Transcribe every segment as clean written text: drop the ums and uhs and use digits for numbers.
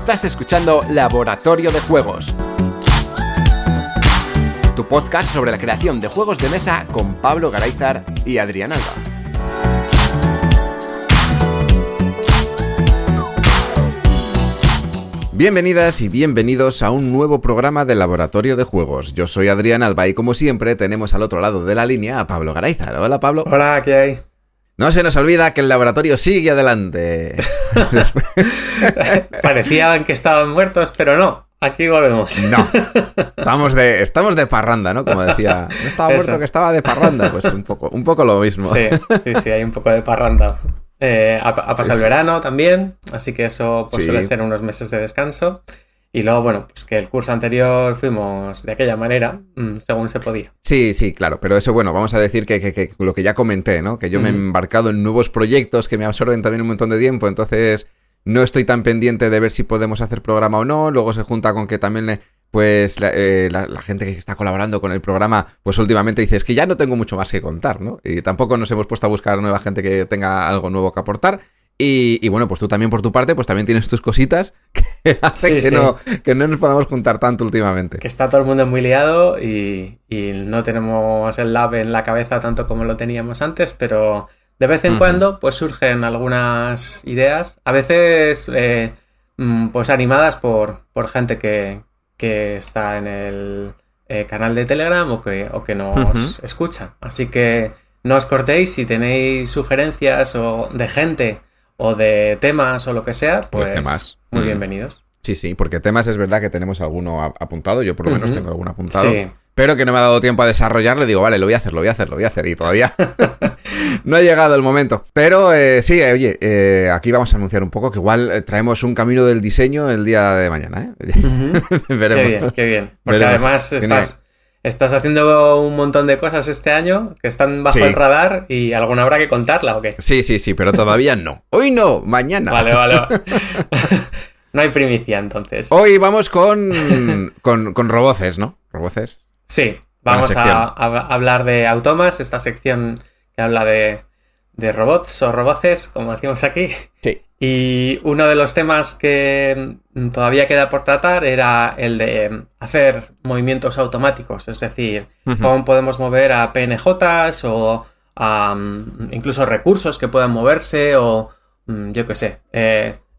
Estás escuchando Laboratorio de Juegos, tu podcast sobre la creación de juegos de mesa con Pablo Garayzar y Adrián Alba. Bienvenidas y bienvenidos a un nuevo programa de Laboratorio de Juegos. Yo soy Adrián Alba y como siempre tenemos al otro lado de la línea a Pablo Garayzar. Hola, Pablo. Hola, ¿qué hay? No se nos olvida que el laboratorio sigue adelante. Parecían que estaban muertos, pero no. Aquí volvemos. No. Estamos de parranda, ¿no? Como decía. No estaba muerto, que estaba de parranda. Pues un poco lo mismo. Sí, hay un poco de parranda. Ha pasado el verano también, así que eso pues, suele ser unos meses de descanso. Y luego, bueno, pues que el curso anterior fuimos de aquella manera, según se podía. Sí, claro, pero eso, bueno, vamos a decir que lo que ya comenté, ¿no? Que yo me he embarcado en nuevos proyectos que me absorben también un montón de tiempo, entonces no estoy tan pendiente de ver si podemos hacer programa o no. Luego se junta con que también, pues, la gente que está colaborando con el programa, pues últimamente dice, es que ya no tengo mucho más que contar, ¿no? Y tampoco nos hemos puesto a buscar nueva gente que tenga algo nuevo que aportar. Y bueno, pues tú también por tu parte, pues también tienes tus cositas que hacen que no nos podamos juntar tanto últimamente. Que está todo el mundo muy liado y no tenemos el lab en la cabeza tanto como lo teníamos antes, pero de vez en cuando pues surgen algunas ideas, a veces pues animadas por gente que está en el canal de Telegram o que nos escucha. Así que no os cortéis, si tenéis sugerencias o de gente o de temas o lo que sea, pues muy bienvenidos. Sí, porque temas es verdad que tenemos alguno apuntado, yo por lo menos tengo alguno apuntado, pero que no me ha dado tiempo a desarrollarlo, digo, vale, lo voy a hacer, y todavía no ha llegado el momento. Pero sí, oye, aquí vamos a anunciar un poco que igual traemos un camino del diseño el día de mañana, Veremos. Qué bien, porque además estás haciendo un montón de cosas este año que están bajo el radar y alguna habrá que contarla, ¿o qué? Sí, pero todavía no. Hoy no, mañana. Vale. No hay primicia, entonces. Hoy vamos con Roboces, ¿no? ¿Roboces? Sí, vamos a hablar de Automas, esta sección que habla de robots o roboces, como decimos aquí. Sí. Y uno de los temas que todavía queda por tratar era el de hacer movimientos automáticos, es decir, cómo podemos mover a PNJs o incluso recursos que puedan moverse o yo qué sé,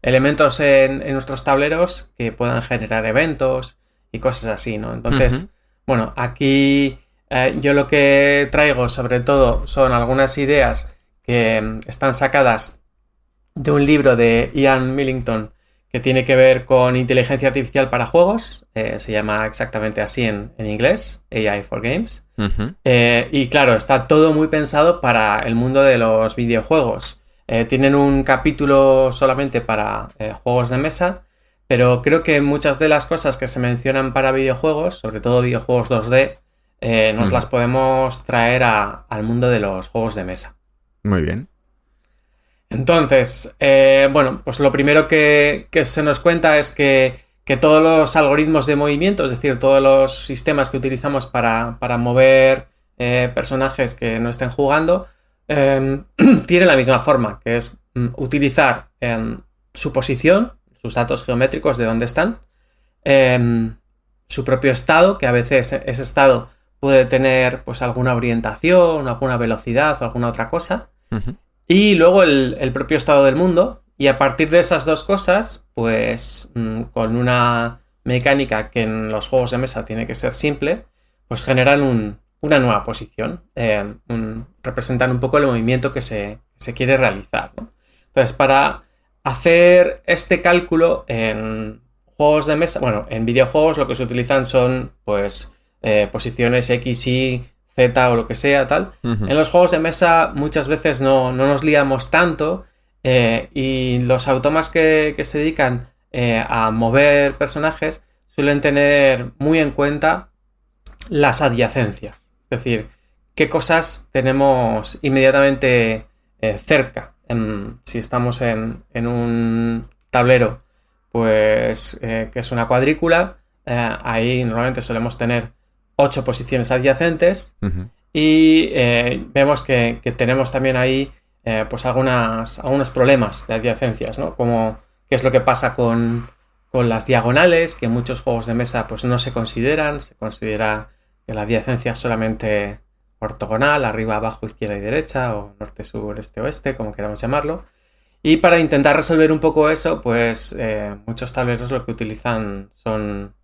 elementos en nuestros tableros que puedan generar eventos y cosas así, ¿no? Entonces, bueno, aquí yo lo que traigo sobre todo son algunas ideas que están sacadas de un libro de Ian Millington que tiene que ver con inteligencia artificial para juegos. Se llama exactamente así en inglés, AI for Games. Y claro, está todo muy pensado para el mundo de los videojuegos. Tienen un capítulo solamente para juegos de mesa, pero creo que muchas de las cosas que se mencionan para videojuegos, sobre todo videojuegos 2D, nos las podemos traer al mundo de los juegos de mesa. Muy bien. Entonces, bueno, pues lo primero que se nos cuenta es que todos los algoritmos de movimiento, es decir, todos los sistemas que utilizamos para mover personajes que no estén jugando, tienen la misma forma, que es utilizar su posición, sus datos geométricos de dónde están, su propio estado, que a veces ese estado puede tener pues alguna orientación, alguna velocidad o alguna otra cosa, y luego el propio estado del mundo, y a partir de esas dos cosas, pues con una mecánica que en los juegos de mesa tiene que ser simple, pues generan una nueva posición, representan un poco el movimiento que se quiere realizar, ¿no? Entonces, para hacer este cálculo en juegos de mesa, bueno, en videojuegos lo que se utilizan son pues posiciones X, Y, Z o lo que sea, tal. En los juegos de mesa muchas veces no nos liamos tanto y los automas que se dedican a mover personajes suelen tener muy en cuenta las adyacencias. Es decir, qué cosas tenemos inmediatamente cerca. Si estamos en un tablero, pues que es una cuadrícula, ahí normalmente solemos tener 8 posiciones adyacentes y vemos que tenemos también ahí pues algunos problemas de adyacencias, ¿no? Como qué es lo que pasa con con las diagonales, que en muchos juegos de mesa pues no se consideran. Se considera que la adyacencia es solamente ortogonal, arriba, abajo, izquierda y derecha, o norte, sur, este, oeste, como queramos llamarlo. Y para intentar resolver un poco eso, pues muchos tableros lo que utilizan son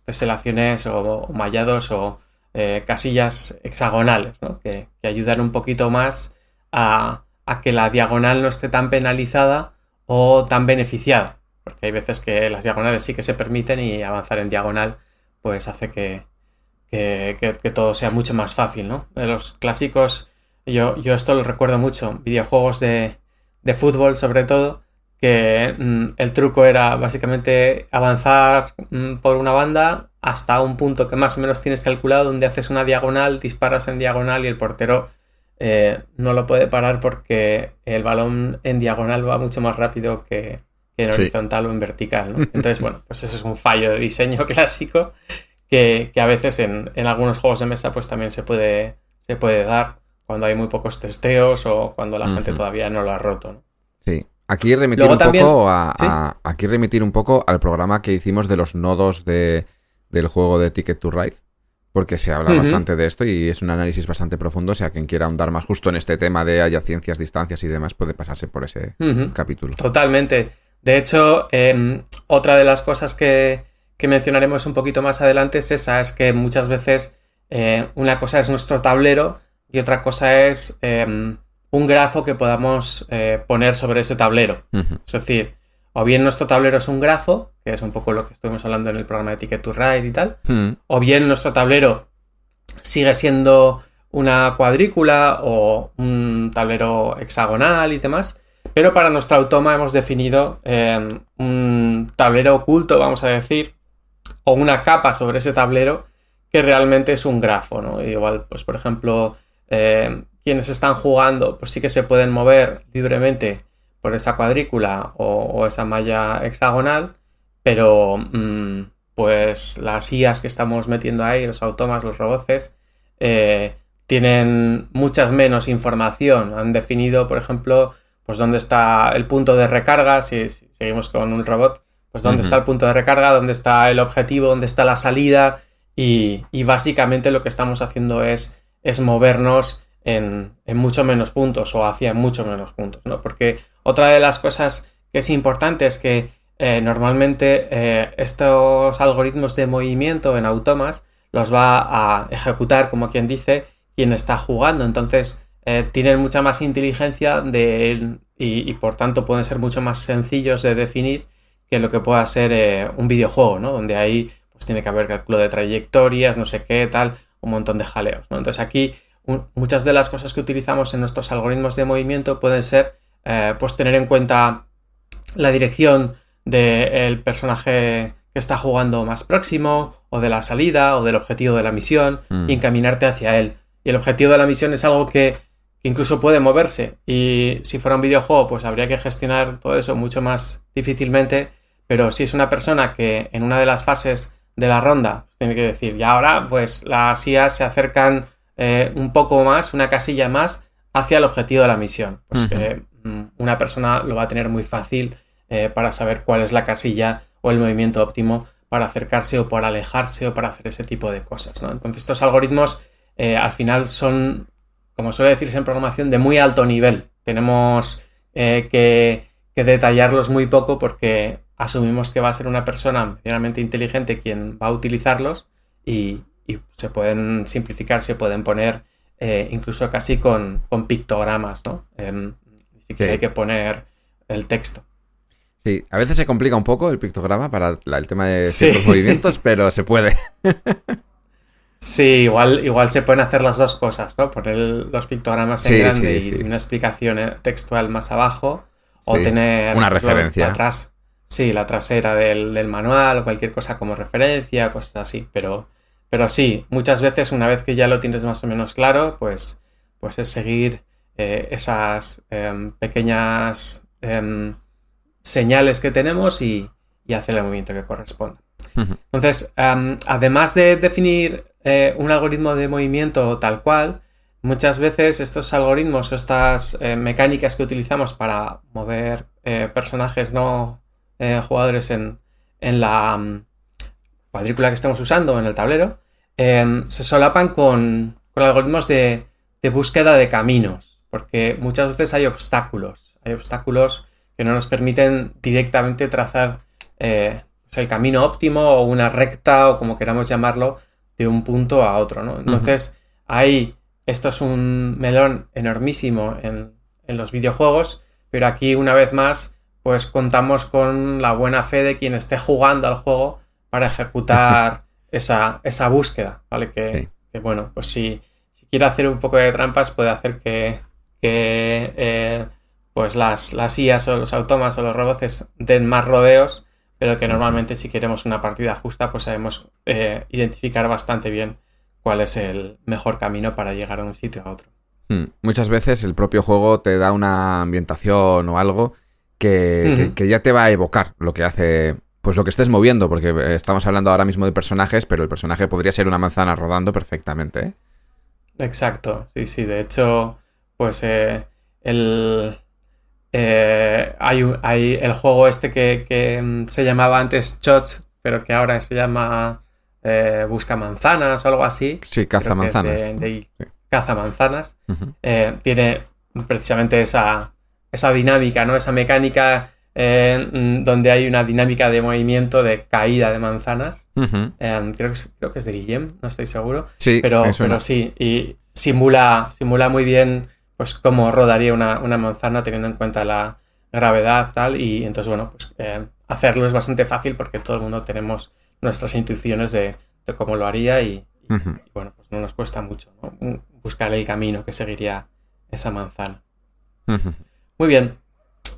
teselaciones o mallados o casillas hexagonales, ¿no? Que ayudan un poquito más a que la diagonal no esté tan penalizada o tan beneficiada. Porque hay veces que las diagonales sí que se permiten y avanzar en diagonal pues hace que todo sea mucho más fácil, ¿no? De los clásicos, yo esto lo recuerdo mucho, videojuegos de fútbol sobre todo, que el truco era básicamente avanzar por una banda hasta un punto que más o menos tienes calculado, donde haces una diagonal, disparas en diagonal y el portero no lo puede parar porque el balón en diagonal va mucho más rápido que en horizontal o en vertical, ¿no? Entonces, bueno, pues eso es un fallo de diseño clásico que a veces en algunos juegos de mesa pues también se puede dar cuando hay muy pocos testeos o cuando la gente todavía no lo ha roto, ¿no? Sí. Aquí remitir un poco al programa que hicimos de los nodos del juego de Ticket to Ride, porque se habla bastante de esto y es un análisis bastante profundo. O sea, quien quiera ahondar más justo en este tema de adyacencias, distancias y demás puede pasarse por ese capítulo. Totalmente. De hecho, otra de las cosas que mencionaremos un poquito más adelante es esa, es que muchas veces una cosa es nuestro tablero y otra cosa es un grafo que podamos poner sobre ese tablero. Es decir, o bien nuestro tablero es un grafo, que es un poco lo que estuvimos hablando en el programa de Ticket to Ride y tal, o bien nuestro tablero sigue siendo una cuadrícula o un tablero hexagonal y demás, pero para nuestra automa hemos definido un tablero oculto, vamos a decir, o una capa sobre ese tablero que realmente es un grafo, ¿no? Igual, pues por ejemplo, quienes están jugando, pues sí que se pueden mover libremente por esa cuadrícula o esa malla hexagonal, pero pues las IAs que estamos metiendo ahí, los automas, los robots, tienen muchas menos información. Han definido, por ejemplo, pues dónde está el punto de recarga, si seguimos con un robot, pues dónde está el punto de recarga, dónde está el objetivo, dónde está la salida, y básicamente lo que estamos haciendo es movernos en mucho menos puntos o hacia mucho menos puntos, ¿no? Porque otra de las cosas que es importante es que normalmente estos algoritmos de movimiento en automas los va a ejecutar, como quien dice, quien está jugando. Entonces tienen mucha más inteligencia y por tanto pueden ser mucho más sencillos de definir que lo que pueda ser un videojuego, ¿no? Donde ahí pues tiene que haber cálculo de trayectorias, no sé qué, tal, un montón de jaleos, ¿no? Entonces aquí muchas de las cosas que utilizamos en nuestros algoritmos de movimiento pueden ser pues tener en cuenta la dirección del personaje que está jugando más próximo, o de la salida, o del objetivo de la misión, y encaminarte hacia él. Y el objetivo de la misión es algo que incluso puede moverse, y si fuera un videojuego pues habría que gestionar todo eso mucho más difícilmente, pero si es una persona que en una de las fases de la ronda pues tiene que decir, y ahora pues las IAs se acercan un poco más, una casilla más hacia el objetivo de la misión, pues una persona lo va a tener muy fácil para saber cuál es la casilla o el movimiento óptimo para acercarse o para alejarse o para hacer ese tipo de cosas, ¿no? Entonces estos algoritmos al final son, como suele decirse en programación, de muy alto nivel. Tenemos que detallarlos muy poco porque asumimos que va a ser una persona medianamente inteligente quien va a utilizarlos y se pueden simplificar, se pueden poner incluso casi con pictogramas, ¿no? Ni siquiera hay que poner el texto. Sí, a veces se complica un poco el pictograma para el tema de ciertos movimientos, pero se puede. Sí, igual se pueden hacer las dos cosas, ¿no? Poner los pictogramas en grande y una explicación textual más abajo, o tener una referencia. La trasera del manual o cualquier cosa como referencia, cosas así. Pero sí, muchas veces una vez que ya lo tienes más o menos claro, pues es seguir esas pequeñas señales que tenemos y hacer el movimiento que corresponda. Entonces, además de definir un algoritmo de movimiento tal cual, muchas veces estos algoritmos o estas mecánicas que utilizamos para mover personajes no jugadores en la cuadrícula que estemos usando, en el tablero, se solapan con algoritmos de búsqueda de caminos, porque muchas veces hay obstáculos que no nos permiten directamente trazar el camino óptimo o una recta o como queramos llamarlo de un punto a otro, ¿no? Entonces, ahí esto es un melón enormísimo en los videojuegos, pero aquí una vez más pues contamos con la buena fe de quien esté jugando al juego para ejecutar esa búsqueda, ¿vale? Que bueno, pues si quiere hacer un poco de trampas puede hacer que pues las IAs o los automas o los robots den más rodeos, pero que normalmente si queremos una partida justa pues sabemos identificar bastante bien cuál es el mejor camino para llegar de un sitio a otro. Muchas veces el propio juego te da una ambientación o algo que ya te va a evocar lo que hace, pues lo que estés moviendo, porque estamos hablando ahora mismo de personajes, pero el personaje podría ser una manzana rodando perfectamente, ¿eh? Exacto, sí, de hecho, pues hay el juego este que se llamaba antes Shots, pero que ahora se llama Busca Manzanas o algo así. Sí, Caza Manzanas. Sí. Caza Manzanas. Tiene precisamente esa dinámica, ¿no? Esa mecánica donde hay una dinámica de movimiento de caída de manzanas. Creo que es de Guillem, no estoy seguro. Sí, pero sí, y simula muy bien pues cómo rodaría una manzana teniendo en cuenta la gravedad tal, y entonces bueno, pues hacerlo es bastante fácil porque todo el mundo tenemos nuestras intuiciones de cómo lo haría y bueno, pues no nos cuesta mucho, ¿no? Buscar el camino que seguiría esa manzana. Muy bien.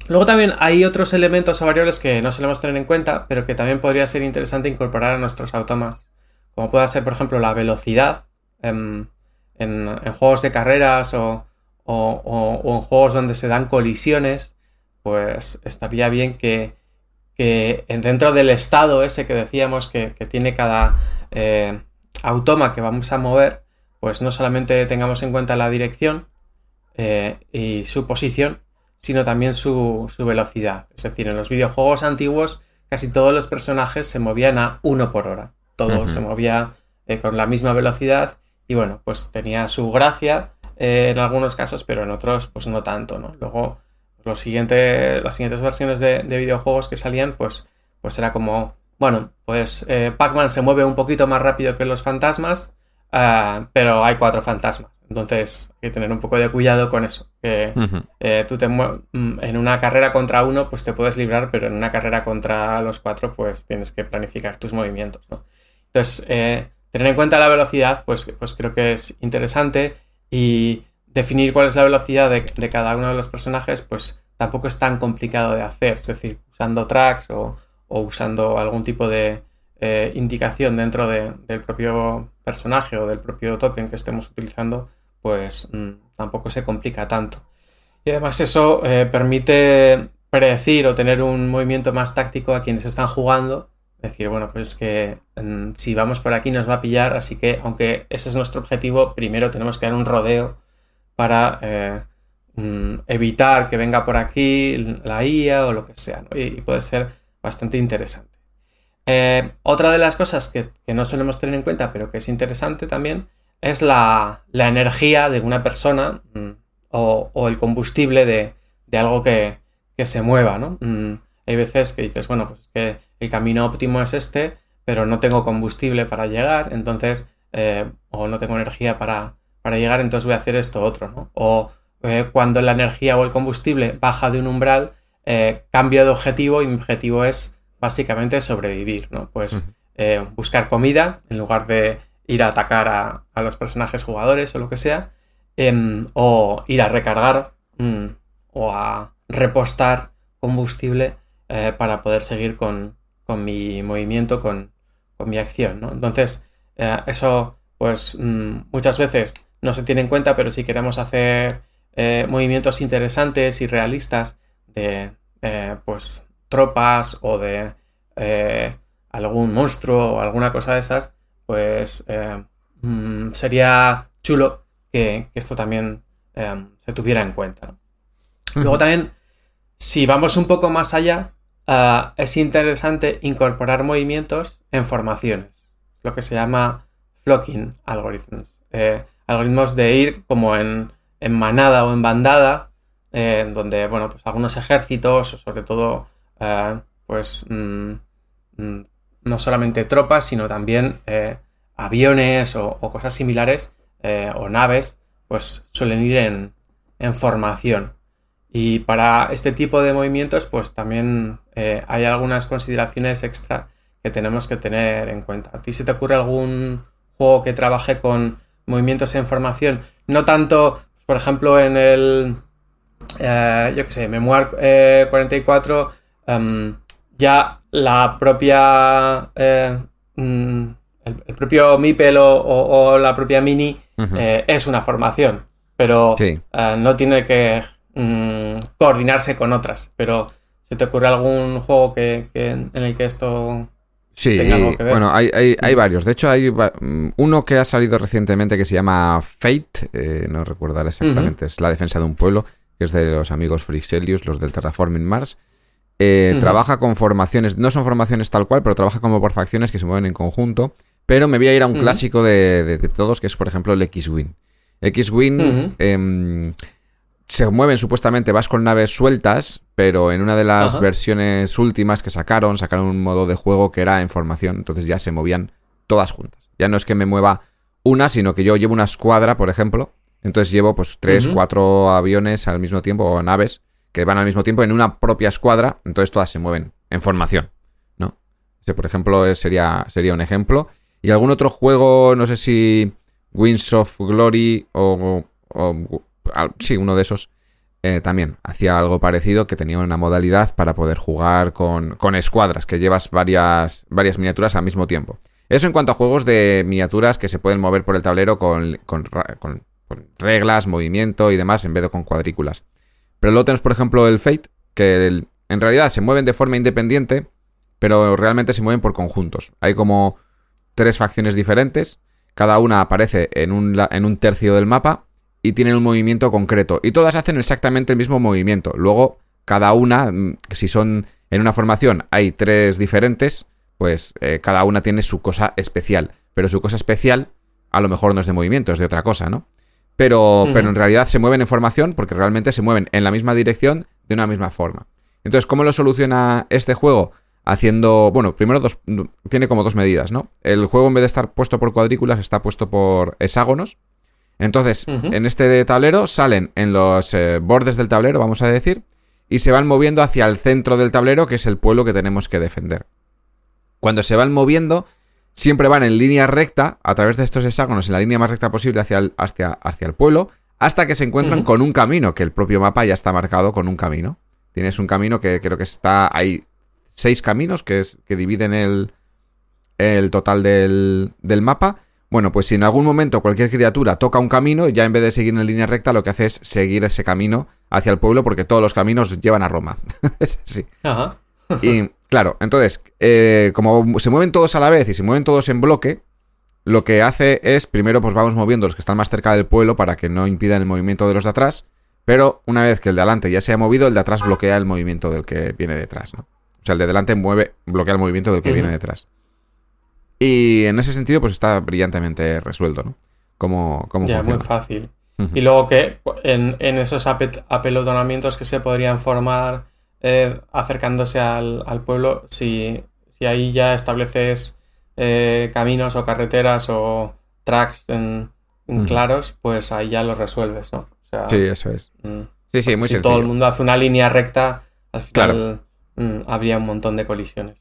Luego también hay otros elementos o variables que no solemos tener en cuenta, pero que también podría ser interesante incorporar a nuestros automas, como pueda ser, por ejemplo, la velocidad en juegos de carreras o en juegos donde se dan colisiones. Pues estaría bien que dentro del estado ese que decíamos que tiene cada automa que vamos a mover, pues no solamente tengamos en cuenta la dirección y su posición, sino también su velocidad. Es decir, en los videojuegos antiguos casi todos los personajes se movían a 1 por hora. Todo se movía con la misma velocidad y bueno, pues tenía su gracia en algunos casos, pero en otros pues no tanto, ¿no? Luego las siguientes versiones de videojuegos que salían pues era como, bueno, pues Pac-Man se mueve un poquito más rápido que los fantasmas, pero hay 4 fantasmas. Entonces hay que tener un poco de cuidado con eso. Tú en una carrera contra uno pues te puedes librar, pero en una carrera contra los 4 pues tienes que planificar tus movimientos, ¿no? Entonces tener en cuenta la velocidad pues creo que es interesante, y definir cuál es la velocidad de cada uno de los personajes pues tampoco es tan complicado de hacer. Es decir, usando tracks o usando algún tipo de indicación dentro del propio personaje o del propio token que estemos utilizando, pues tampoco se complica tanto. Y además eso permite predecir o tener un movimiento más táctico a quienes están jugando. Es decir, bueno, pues es que si vamos por aquí nos va a pillar, así que aunque ese es nuestro objetivo, primero tenemos que dar un rodeo para evitar que venga por aquí la IA o lo que sea, ¿no? Y puede ser bastante interesante. Otra de las cosas que no solemos tener en cuenta, pero que es interesante también, es la energía de una persona o el combustible de algo que se mueva, ¿no? Hay veces que dices, bueno, pues es que el camino óptimo es este, pero no tengo combustible para llegar, entonces, o no tengo energía para llegar, entonces voy a hacer esto otro, ¿no? O cuando la energía o el combustible baja de un umbral, cambio de objetivo y mi objetivo es básicamente sobrevivir, ¿no? Pues buscar comida en lugar de ir a atacar a los personajes jugadores o lo que sea, o ir a recargar o a repostar combustible para poder seguir con mi movimiento, con mi acción, ¿no? Entonces, eso pues muchas veces no se tiene en cuenta, pero si queremos hacer movimientos interesantes y realistas de pues tropas o de algún monstruo o alguna cosa de esas, pues sería chulo que esto también se tuviera en cuenta, ¿no? Luego también, si vamos un poco más allá, es interesante incorporar movimientos en formaciones, lo que se llama flocking algorithms, algoritmos de ir como en manada o en bandada, donde, bueno, pues algunos ejércitos, sobre todo, no solamente tropas, sino también aviones o cosas similares, o naves, pues suelen ir en formación. Y para este tipo de movimientos, pues también hay algunas consideraciones extra que tenemos que tener en cuenta. ¿A ti se te ocurre algún juego que trabaje con movimientos en formación? No tanto, por ejemplo, en el, yo qué sé, Memoir 44, ya la propia, el propio Meeple o la propia Mini es una formación, pero Sí. no tiene que coordinarse con otras. Pero ¿se te ocurre algún juego en el que esto Sí, tenga algo que ver? bueno, hay varios. De hecho, hay uno que ha salido recientemente que se llama Fate, no recuerdo ahora exactamente, es La defensa de un pueblo, que es de los amigos Frixelius, los del Terraforming Mars. Trabaja con formaciones, no son formaciones tal cual, pero trabaja como por facciones que se mueven en conjunto. Pero me voy a ir a un clásico de todos, que es, por ejemplo, el X-Wing. X-Wing se mueven supuestamente, vas con naves sueltas, pero en una de las versiones últimas que sacaron un modo de juego que era en formación, entonces ya se movían todas juntas. Ya no es que me mueva una, sino que yo llevo una escuadra, por ejemplo, entonces llevo pues 3, 4 aviones al mismo tiempo, o naves que van al mismo tiempo en una propia escuadra, entonces todas se mueven en formación, ¿no? Ese, por ejemplo, sería un ejemplo. Y algún otro juego, no sé si Wings of Glory sí, uno de esos, también hacía algo parecido, que tenía una modalidad para poder jugar con escuadras, que llevas varias miniaturas al mismo tiempo. Eso en cuanto a juegos de miniaturas que se pueden mover por el tablero con reglas, movimiento y demás, en vez de con cuadrículas. Pero luego tenemos, por ejemplo, el Fate, que en realidad se mueven de forma independiente, pero realmente se mueven por conjuntos. Hay como 3 facciones diferentes, cada una aparece en un tercio del mapa y tienen un movimiento concreto. Y todas hacen exactamente el mismo movimiento. Luego, cada una, si son en una formación hay 3 diferentes, pues cada una tiene su cosa especial. Pero su cosa especial a lo mejor no es de movimiento, es de otra cosa, ¿no? Pero en realidad se mueven en formación porque realmente se mueven en la misma dirección de una misma forma. Entonces, ¿cómo lo soluciona este juego? Haciendo, bueno, primero tiene como 2 medidas, ¿no? El juego, en vez de estar puesto por cuadrículas, está puesto por hexágonos. Entonces, en este tablero salen en los bordes del tablero, vamos a decir, y se van moviendo hacia el centro del tablero, que es el pueblo que tenemos que defender. Cuando se van moviendo, siempre van en línea recta, a través de estos hexágonos, en la línea más recta posible hacia el pueblo, hasta que se encuentran con un camino, que el propio mapa ya está marcado con un camino. Tienes un camino que creo que está... Hay 6 caminos que dividen el total del mapa. Bueno, pues si en algún momento cualquier criatura toca un camino, ya en vez de seguir en línea recta, lo que hace es seguir ese camino hacia el pueblo, porque todos los caminos llevan a Roma. Es así. Ajá. Y claro, entonces, como se mueven todos a la vez y se mueven todos en bloque, lo que hace es, primero pues vamos moviendo los que están más cerca del pueblo para que no impidan el movimiento de los de atrás, pero una vez que el de adelante ya se ha movido, el de atrás bloquea el movimiento del que viene detrás, ¿no? O sea, el de delante bloquea el movimiento del que viene detrás. Y en ese sentido, pues está brillantemente resuelto, ¿no? Cómo ya, funciona. muy fácil. Y luego que en esos apelotamientos que se podrían formar acercándose al pueblo, si ahí ya estableces caminos o carreteras o tracks claros, pues ahí ya los resuelves, ¿no? O sea, sí, eso es. Sí, muy si sencillo. todo el mundo hace una línea recta, al final habría un montón de colisiones.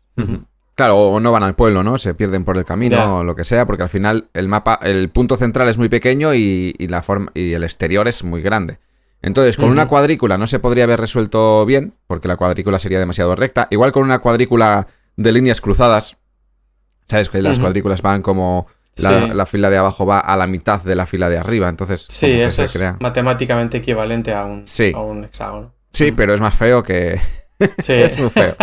Claro, o no van al pueblo, ¿no? Se pierden por el camino o lo que sea, porque al final el mapa, el punto central es muy pequeño y el exterior es muy grande. Entonces, con una cuadrícula no se podría haber resuelto bien, porque la cuadrícula sería demasiado recta. Igual con una cuadrícula de líneas cruzadas, ¿sabes? Que las cuadrículas van como... La fila de abajo va a la mitad de la fila de arriba, entonces... Sí, eso es matemáticamente equivalente a un hexágono. Sí, pero es más feo que... Sí. Es muy feo.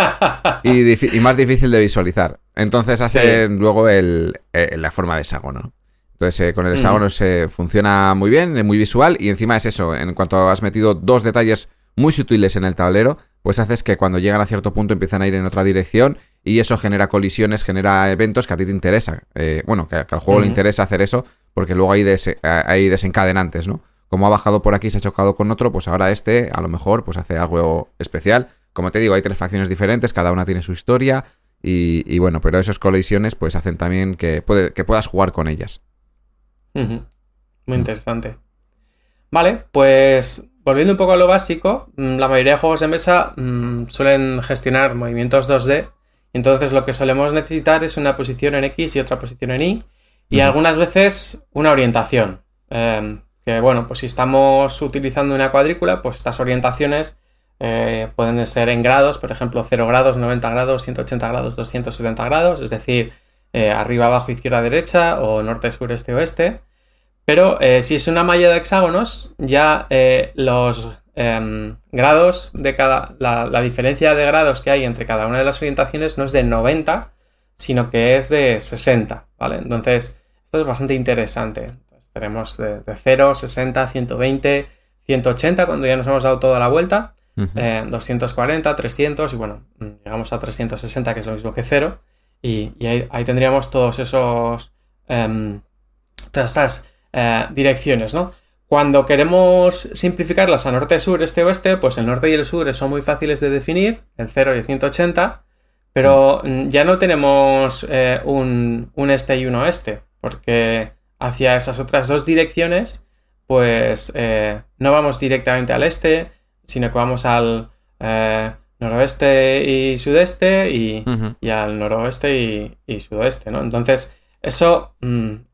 Y más difícil de visualizar. Entonces hacen luego la forma de hexágono, ¿no? Entonces con el hexágono se funciona muy bien, es muy visual, y encima es eso, en cuanto has metido 2 detalles muy sutiles en el tablero, pues haces que cuando llegan a cierto punto empiezan a ir en otra dirección y eso genera colisiones, genera eventos que a ti te interesa. Que al juego le interesa hacer eso porque luego hay desencadenantes, ¿no? Como ha bajado por aquí y se ha chocado con otro, pues ahora a lo mejor pues hace algo especial. Como te digo, hay 3 facciones diferentes, cada una tiene su historia y bueno, pero esas colisiones pues hacen también que puedas jugar con ellas. Muy interesante. Vale, pues volviendo un poco a lo básico, la mayoría de juegos de mesa suelen gestionar movimientos 2D, entonces lo que solemos necesitar es una posición en X y otra posición en Y, y algunas veces una orientación. Que bueno, pues si estamos utilizando una cuadrícula, pues estas orientaciones pueden ser en grados, por ejemplo 0 grados, 90 grados, 180 grados, 270 grados, es decir, arriba, abajo, izquierda, derecha, o norte, sur, este, oeste. Pero si es una malla de hexágonos, ya los grados de la diferencia de grados que hay entre cada una de las orientaciones no es de 90, sino que es de 60, ¿vale? Entonces, esto es bastante interesante. Entonces, tenemos de 0, 60, 120, 180 cuando ya nos hemos dado toda la vuelta, 240, 300 y bueno, llegamos a 360 que es lo mismo que 0 y ahí tendríamos todos esos todas estas direcciones, ¿no? Cuando queremos simplificarlas a norte, sur, este, oeste, pues el norte y el sur son muy fáciles de definir, el 0 y el 180, pero ya no tenemos un este y un oeste, porque hacia esas otras 2 direcciones, pues no vamos directamente al este, sino que vamos al noroeste y sudeste y al noroeste y sudoeste, ¿no? Entonces, eso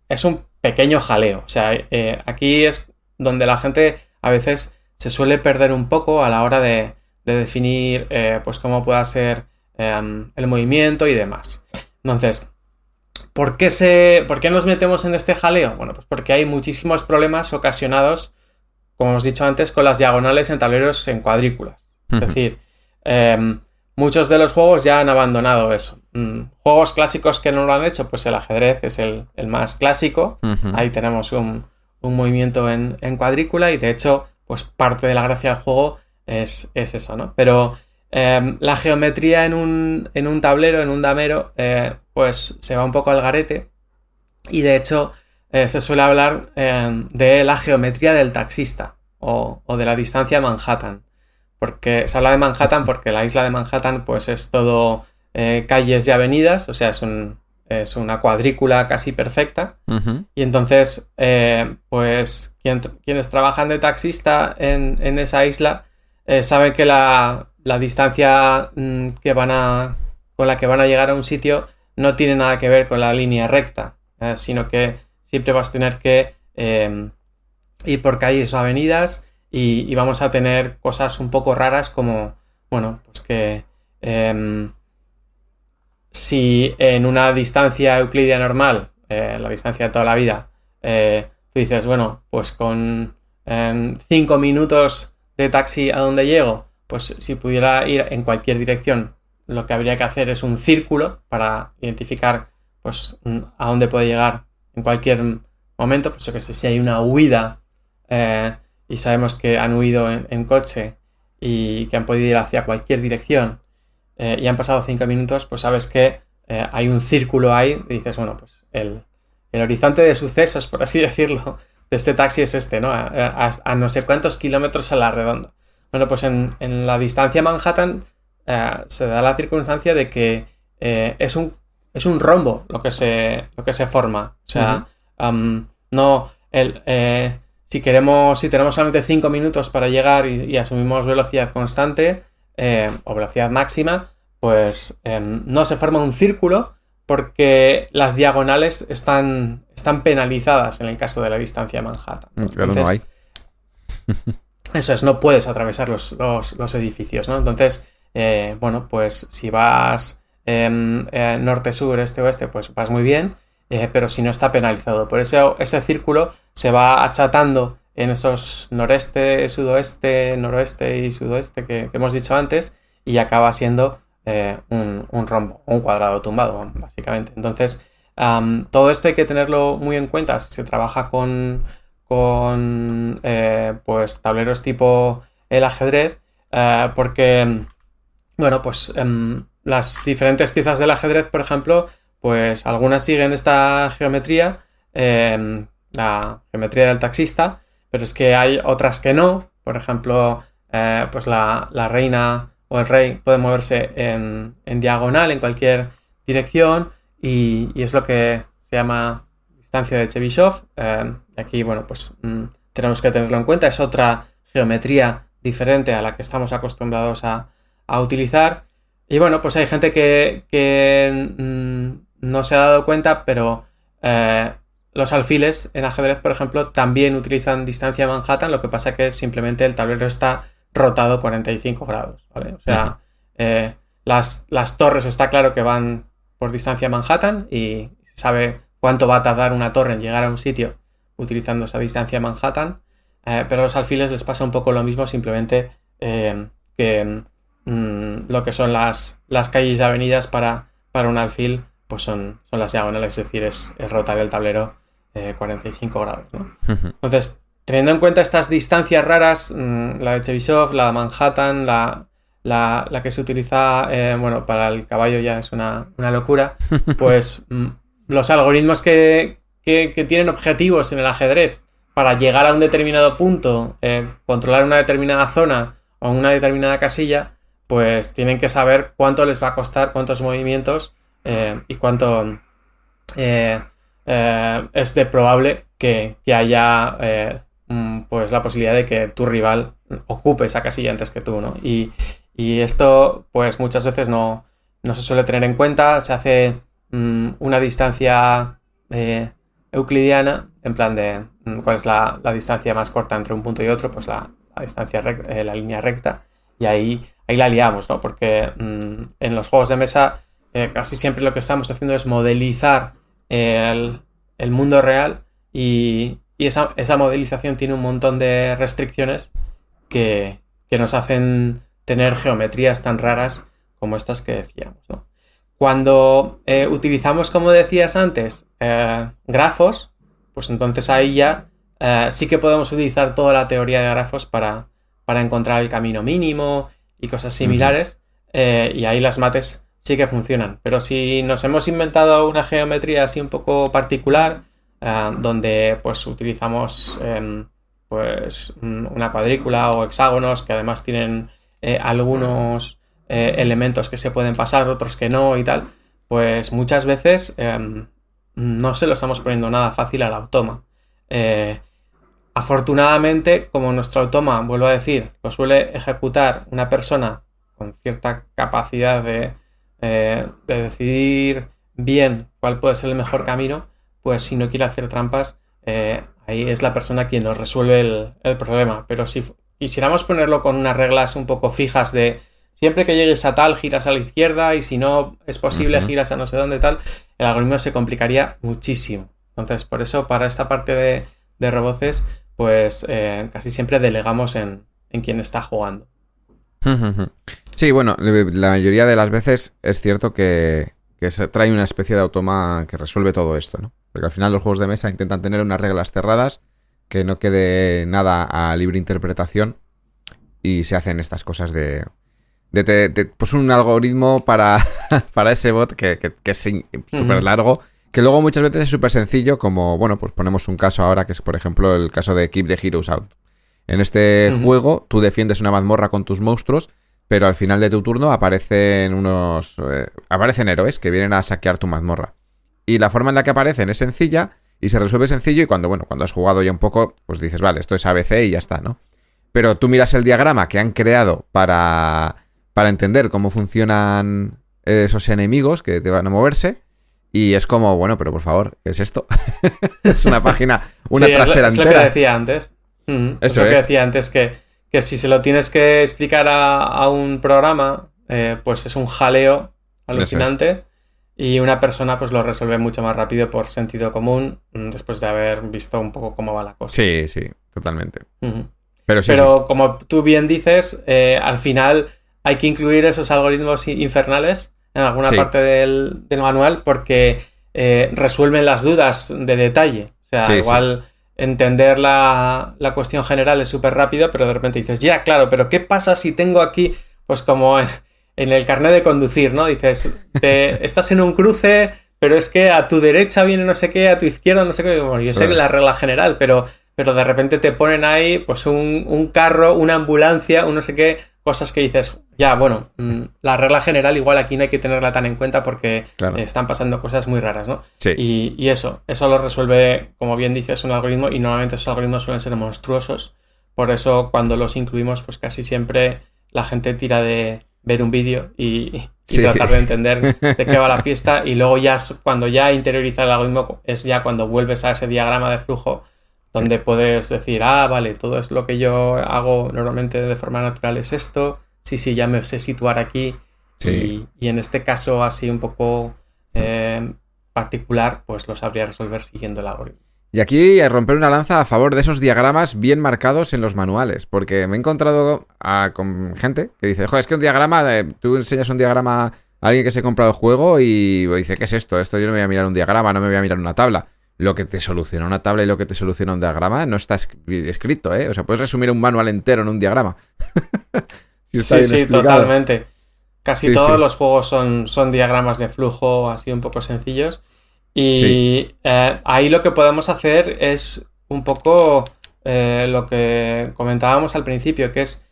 es un pequeño jaleo. O sea, aquí es donde la gente a veces se suele perder un poco a la hora de definir pues cómo pueda ser el movimiento y demás. Entonces, ¿por qué nos metemos en este jaleo? Bueno, pues porque hay muchísimos problemas ocasionados, como hemos dicho antes, con las diagonales en tableros en cuadrículas. Es decir, muchos de los juegos ya han abandonado eso. Juegos clásicos que no lo han hecho, pues el ajedrez es el más clásico. Ahí tenemos un movimiento en cuadrícula y de hecho, pues parte de la gracia del juego es eso, ¿no? Pero la geometría en un tablero, en un damero, pues se va un poco al garete y de hecho se suele hablar de la geometría del taxista o de la distancia de Manhattan. Porque se habla de Manhattan porque la isla de Manhattan pues es todo calles y avenidas, o sea, es una cuadrícula casi perfecta. Y entonces, pues quienes trabajan de taxista en esa isla saben que la distancia con la que van a llegar a un sitio no tiene nada que ver con la línea recta, sino que siempre vas a tener que ir por calles o avenidas y vamos a tener cosas un poco raras como, bueno, pues que si en una distancia euclidia normal, la distancia de toda la vida, tú dices, bueno, pues con 5 minutos de taxi a donde llego, pues si pudiera ir en cualquier dirección, lo que habría que hacer es un círculo para identificar pues a dónde puede llegar en cualquier momento, pues yo que sé, si hay una huida y sabemos que han huido en coche y que han podido ir hacia cualquier dirección y han pasado 5 minutos, pues sabes que hay un círculo ahí y dices, bueno, pues el horizonte de sucesos, por así decirlo, de este taxi es este, ¿no? A no sé cuántos kilómetros a la redonda. Bueno, pues en la distancia Manhattan se da la circunstancia de que es un rombo lo que se forma. O sea, si tenemos solamente 5 minutos para llegar y asumimos velocidad constante o velocidad máxima, pues no se forma un círculo porque las diagonales están penalizadas en el caso de la distancia de Manhattan. Claro, no hay. Eso es, no puedes atravesar los edificios, ¿no? Entonces, bueno, pues si vas norte, sur, este, oeste, pues vas muy bien, pero si no está penalizado. Por eso ese círculo se va achatando en esos noreste, sudoeste, noroeste y sudoeste que hemos dicho antes y acaba siendo un rombo, un cuadrado tumbado, básicamente. Entonces, todo esto hay que tenerlo muy en cuenta. Se trabaja con pues tableros tipo el ajedrez, porque bueno, pues las diferentes piezas del ajedrez, por ejemplo, pues algunas siguen esta geometría, la geometría del taxista, pero es que hay otras que no. Por ejemplo, pues la reina o el rey puede moverse en diagonal en cualquier dirección y es lo que se llama distancia de Chebyshev. Aquí, bueno, pues tenemos que tenerlo en cuenta. Es otra geometría diferente a la que estamos acostumbrados a utilizar. Y bueno, pues hay gente que no se ha dado cuenta, pero los alfiles en ajedrez, por ejemplo, también utilizan distancia Manhattan, lo que pasa que simplemente el tablero está rotado 45 grados, ¿vale? O sea, las torres está claro que van por distancia Manhattan y se sabe cuánto va a tardar una torre en llegar a un sitio utilizando esa distancia Manhattan, pero a los alfiles les pasa un poco lo mismo, simplemente que lo que son las calles y avenidas para un alfil pues son las diagonales, es decir, es rotar el tablero 45 grados, ¿no? Entonces, teniendo en cuenta estas distancias raras, la de Chebyshev, la de Manhattan, la que se utiliza bueno, para el caballo ya es una locura, pues los algoritmos que tienen objetivos en el ajedrez para llegar a un determinado punto, controlar una determinada zona o una determinada casilla, pues tienen que saber cuánto les va a costar, cuántos movimientos y cuánto es de probable que haya pues la posibilidad de que tu rival ocupe esa casilla antes que tú, ¿no? Y esto pues muchas veces no se suele tener en cuenta. Se hace una distancia euclidiana, en plan de cuál es la distancia más corta entre un punto y otro, pues la distancia la línea recta, y ahí la liamos, ¿no? Porque en los juegos de mesa casi siempre lo que estamos haciendo es modelizar el mundo real y esa modelización tiene un montón de restricciones que nos hacen tener geometrías tan raras como estas que decíamos, ¿no? Cuando utilizamos, como decías antes, grafos, pues entonces ahí ya sí que podemos utilizar toda la teoría de grafos para encontrar el camino mínimo y cosas similares, y ahí las mates sí que funcionan. Pero si nos hemos inventado una geometría así un poco particular, donde pues utilizamos pues una cuadrícula o hexágonos que además tienen algunos elementos que se pueden pasar, otros que no y tal, pues muchas veces no se lo estamos poniendo nada fácil al automa. Afortunadamente, como nuestro automa, vuelvo a decir, lo suele ejecutar una persona con cierta capacidad de decidir bien cuál puede ser el mejor camino, pues si no quiere hacer trampas, ahí es la persona quien nos resuelve el problema. Pero si quisiéramos ponerlo con unas reglas un poco fijas de siempre que llegues a tal, giras a la izquierda, y si no es posible, giras a no sé dónde, tal, el algoritmo se complicaría muchísimo. Entonces, por eso, para esta parte de roboces, pues casi siempre delegamos en quien está jugando. Sí, bueno, la mayoría de las veces es cierto que se trae una especie de automa que resuelve todo esto, ¿no? Porque al final los juegos de mesa intentan tener unas reglas cerradas, que no quede nada a libre interpretación, y se hacen estas cosas de pues un algoritmo para ese bot que es súper largo, que luego muchas veces es súper sencillo, como, bueno, pues ponemos un caso ahora, que es por ejemplo el caso de Keep the Heroes Out. En este juego tú defiendes una mazmorra con tus monstruos, pero al final de tu turno aparecen héroes que vienen a saquear tu mazmorra. Y la forma en la que aparecen es sencilla y se resuelve sencillo, y cuando has jugado ya un poco, pues dices, vale, esto es ABC y ya está, ¿no? Pero tú miras el diagrama que han creado para entender cómo funcionan esos enemigos que te van a moverse, y es como, bueno, pero por favor, ¿qué es esto? Es una página, una trasera entera. Es lo que decía antes. Es lo que decía antes, que si se lo tienes que explicar a un programa, pues es un jaleo alucinante, y una persona pues lo resuelve mucho más rápido por sentido común, después de haber visto un poco cómo va la cosa. Sí, totalmente. Pero como tú bien dices, al final hay que incluir esos algoritmos infernales en alguna parte del manual, porque resuelven las dudas de detalle. O sea, igual entender la cuestión general es súper rápido, pero de repente dices, ya, claro, pero ¿qué pasa si tengo aquí, pues como en el carnet de conducir, ¿no? Dices, estás en un cruce, pero es que a tu derecha viene no sé qué, a tu izquierda no sé qué. Bueno, yo sé la regla general, pero de repente te ponen ahí pues un carro, una ambulancia, un no sé qué, cosas que dices, ya, bueno, la regla general igual aquí no hay que tenerla tan en cuenta porque están pasando cosas muy raras, ¿no? Sí. Y eso lo resuelve, como bien dices, un algoritmo, y normalmente esos algoritmos suelen ser monstruosos. Por eso cuando los incluimos, pues casi siempre la gente tira de ver un vídeo y tratar de entender de qué va la fiesta, y luego ya cuando ya interioriza el algoritmo es ya cuando vuelves a ese diagrama de flujo donde puedes decir, vale, todo es lo que yo hago normalmente de forma natural es esto, sí, ya me sé situar aquí, y en este caso así un poco particular, pues lo sabría resolver siguiendo el algoritmo. Y aquí romper una lanza a favor de esos diagramas bien marcados en los manuales, porque me he encontrado con gente que dice, joder, es que un diagrama, tú enseñas un diagrama a alguien que se ha comprado el juego y dice, ¿qué es esto? Esto yo no me voy a mirar un diagrama, no me voy a mirar una tabla. Lo que te soluciona una tabla y lo que te soluciona un diagrama no está escrito, ¿eh? O sea, puedes resumir un manual entero en un diagrama. Sí, totalmente. Casi todos los juegos son diagramas de flujo así un poco sencillos. Y ahí lo que podemos hacer es un poco lo que comentábamos al principio, que es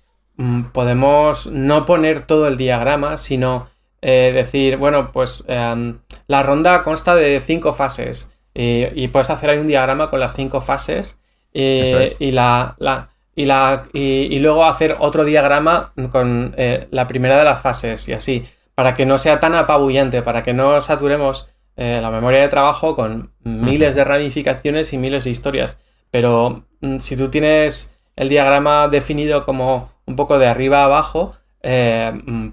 podemos no poner todo el diagrama, sino decir, bueno, pues la ronda consta de 5 fases y puedes hacer ahí un diagrama con las 5 fases y luego hacer otro diagrama con la primera de las fases y así, para que no sea tan apabullante, para que no saturemos la memoria de trabajo con miles de ramificaciones y miles de historias. Pero si tú tienes el diagrama definido como un poco de arriba a abajo,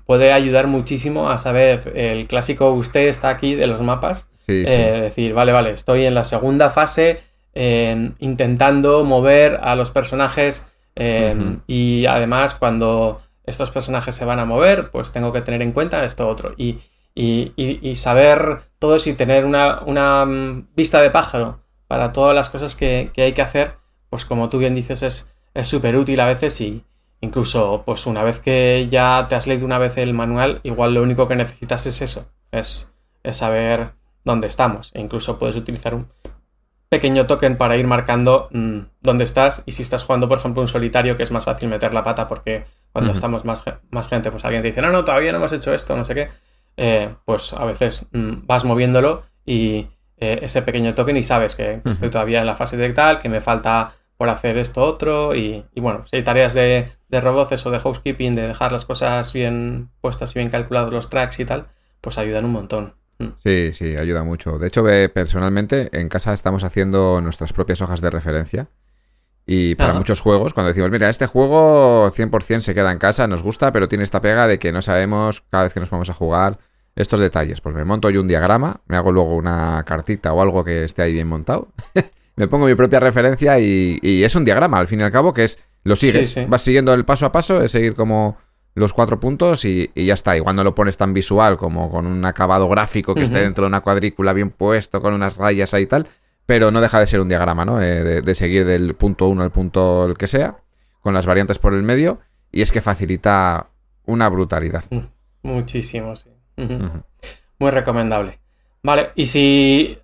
puede ayudar muchísimo a saber el clásico usted está aquí de los mapas. Decir, vale, estoy en la segunda fase intentando mover a los personajes y además cuando estos personajes se van a mover, pues tengo que tener en cuenta esto otro. Y saber todo eso y tener una vista de pájaro para todas las cosas que hay que hacer, pues como tú bien dices, es súper útil a veces, y incluso pues una vez que ya te has leído una vez el manual, igual lo único que necesitas es eso, es saber dónde estamos, e incluso puedes utilizar un pequeño token para ir marcando dónde estás, y si estás jugando por ejemplo un solitario, que es más fácil meter la pata porque cuando estamos más gente, pues alguien te dice, no, todavía no hemos hecho esto, no sé qué. Pues a veces vas moviéndolo y ese pequeño token y sabes que estoy todavía en la fase de tal, que me falta por hacer esto otro y bueno, si hay tareas de roboces o de housekeeping, de dejar las cosas bien puestas y bien calculados los tracks y tal, pues ayudan un montón. Sí, ayuda mucho. De hecho, personalmente en casa estamos haciendo nuestras propias hojas de referencia. Y para muchos juegos, cuando decimos, mira, este juego 100% se queda en casa, nos gusta, pero tiene esta pega de que no sabemos cada vez que nos vamos a jugar estos detalles. Pues me monto yo un diagrama, me hago luego una cartita o algo que esté ahí bien montado, me pongo mi propia referencia y es un diagrama, al fin y al cabo, que es, lo sigues, vas siguiendo el paso a paso, es seguir como los 4 puntos y ya está. Y cuando lo pones tan visual como con un acabado gráfico que esté dentro de una cuadrícula bien puesto, con unas rayas ahí y tal, pero no deja de ser un diagrama, ¿no? De seguir del punto 1 al punto el que sea, con las variantes por el medio, y es que facilita una brutalidad. Muchísimo, sí. Muy recomendable. Vale, y si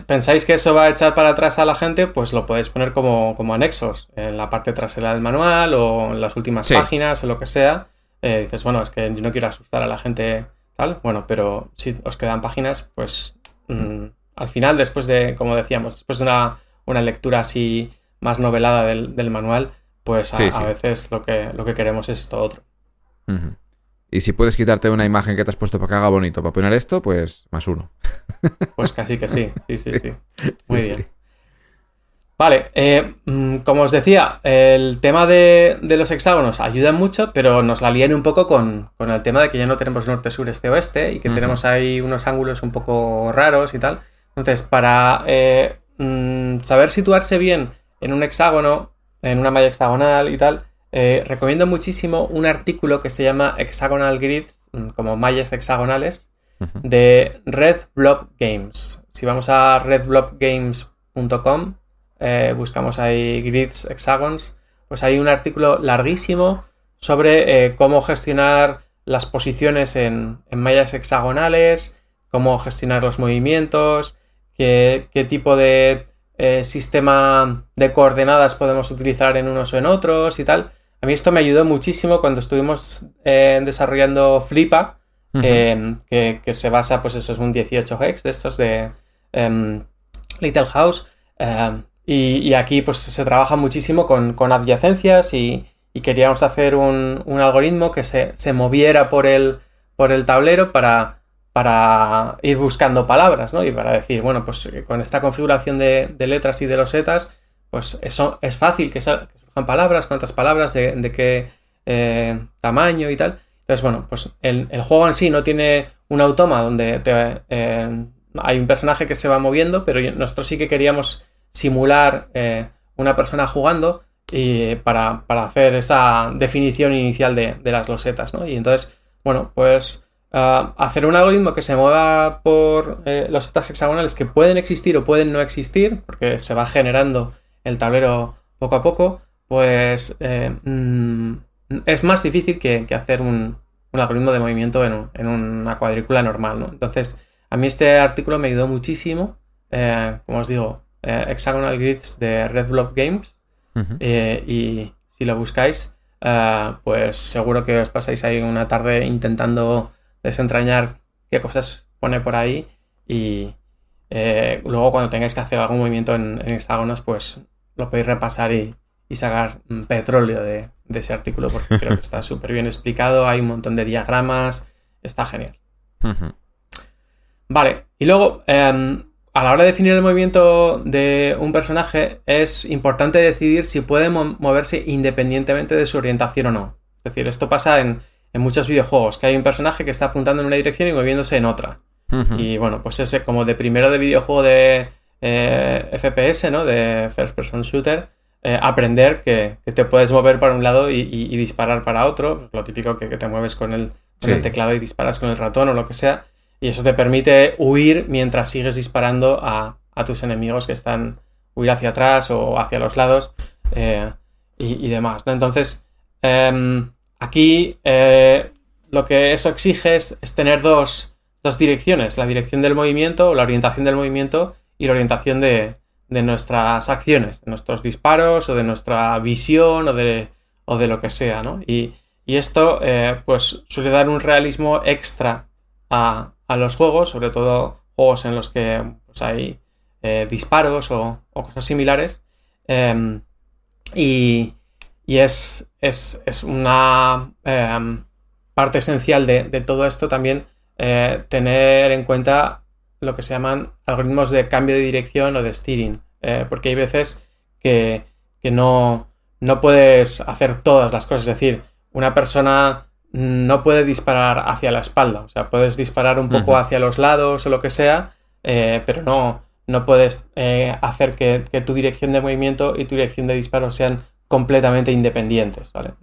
pensáis que eso va a echar para atrás a la gente, pues lo podéis poner como anexos en la parte trasera del manual o en las últimas páginas o lo que sea. Dices, bueno, es que yo no quiero asustar a la gente, tal. Bueno, pero si os quedan páginas, pues al final, después de, como decíamos, después de una lectura así más novelada del manual, pues a veces lo que queremos es esto otro. Y si puedes quitarte una imagen que te has puesto para que haga bonito, para poner esto, pues +1. Pues casi que sí. Muy bien. Vale, como os decía, el tema de los hexágonos ayuda mucho, pero nos la lían un poco con el tema de que ya no tenemos norte, sur, este, oeste, y que tenemos ahí unos ángulos un poco raros y tal. Entonces, para saber situarse bien en un hexágono, en una malla hexagonal y tal, recomiendo muchísimo un artículo que se llama Hexagonal Grids, como mallas hexagonales, de Red Blob Games. Si vamos a redblobgames.com, buscamos ahí grids, hexagons, pues hay un artículo larguísimo sobre cómo gestionar las posiciones en mallas hexagonales, cómo gestionar los movimientos, qué tipo de sistema de coordenadas podemos utilizar en unos o en otros y tal. A mí esto me ayudó muchísimo cuando estuvimos desarrollando Flipa, que se basa, pues eso es un 18 hex de estos de Little House, y aquí pues se trabaja muchísimo con adyacencias y queríamos hacer un algoritmo que se moviera por el tablero para ir buscando palabras, ¿no? Y para decir, bueno, pues con esta configuración de letras y de losetas, pues eso es fácil que surjan palabras, cuántas palabras, de qué tamaño y tal. Entonces, bueno, pues el juego en sí no tiene un automa donde hay un personaje que se va moviendo, pero nosotros sí que queríamos simular una persona jugando y para hacer esa definición inicial de las losetas, ¿no? Y entonces, bueno, pues hacer un algoritmo que se mueva por losetas hexagonales que pueden existir o pueden no existir, porque se va generando el tablero poco a poco, pues es más difícil que hacer un algoritmo de movimiento en una cuadrícula normal, ¿no? Entonces, a mí este artículo me ayudó muchísimo, como os digo, Hexagonal Grids de Red Block Games, y si lo buscáis, pues seguro que os pasáis ahí una tarde intentando desentrañar qué cosas pone por ahí y luego cuando tengáis que hacer algún movimiento en hexágonos, pues lo podéis repasar y sacar petróleo de ese artículo, porque creo que está súper bien explicado, hay un montón de diagramas, está genial. Vale, y luego a la hora de definir el movimiento de un personaje es importante decidir si puede moverse independientemente de su orientación o no. Es decir, esto pasa en muchos videojuegos, que hay un personaje que está apuntando en una dirección y moviéndose en otra. Y bueno, pues ese como de primero de videojuego de FPS, ¿no? De First Person Shooter, aprender que te puedes mover para un lado y disparar para otro. Pues lo típico que te mueves con el teclado y disparas con el ratón o lo que sea. Y eso te permite huir mientras sigues disparando a tus enemigos que están huir hacia atrás o hacia los lados y demás, ¿no? Entonces, aquí lo que eso exige es tener dos direcciones, la dirección del movimiento o la orientación del movimiento y la orientación de nuestras acciones, de nuestros disparos o de nuestra visión o de lo que sea, ¿no? Y esto pues suele dar un realismo extra a los juegos, sobre todo juegos en los que pues, hay disparos o cosas similares, y es una parte esencial de todo esto también tener en cuenta lo que se llaman algoritmos de cambio de dirección o de steering, porque hay veces que no puedes hacer todas las cosas, es decir, una persona no puede disparar hacia la espalda, o sea, puedes disparar un poco hacia los lados o lo que sea, pero no puedes hacer que tu dirección de movimiento y tu dirección de disparo sean completamente independientes, ¿vale?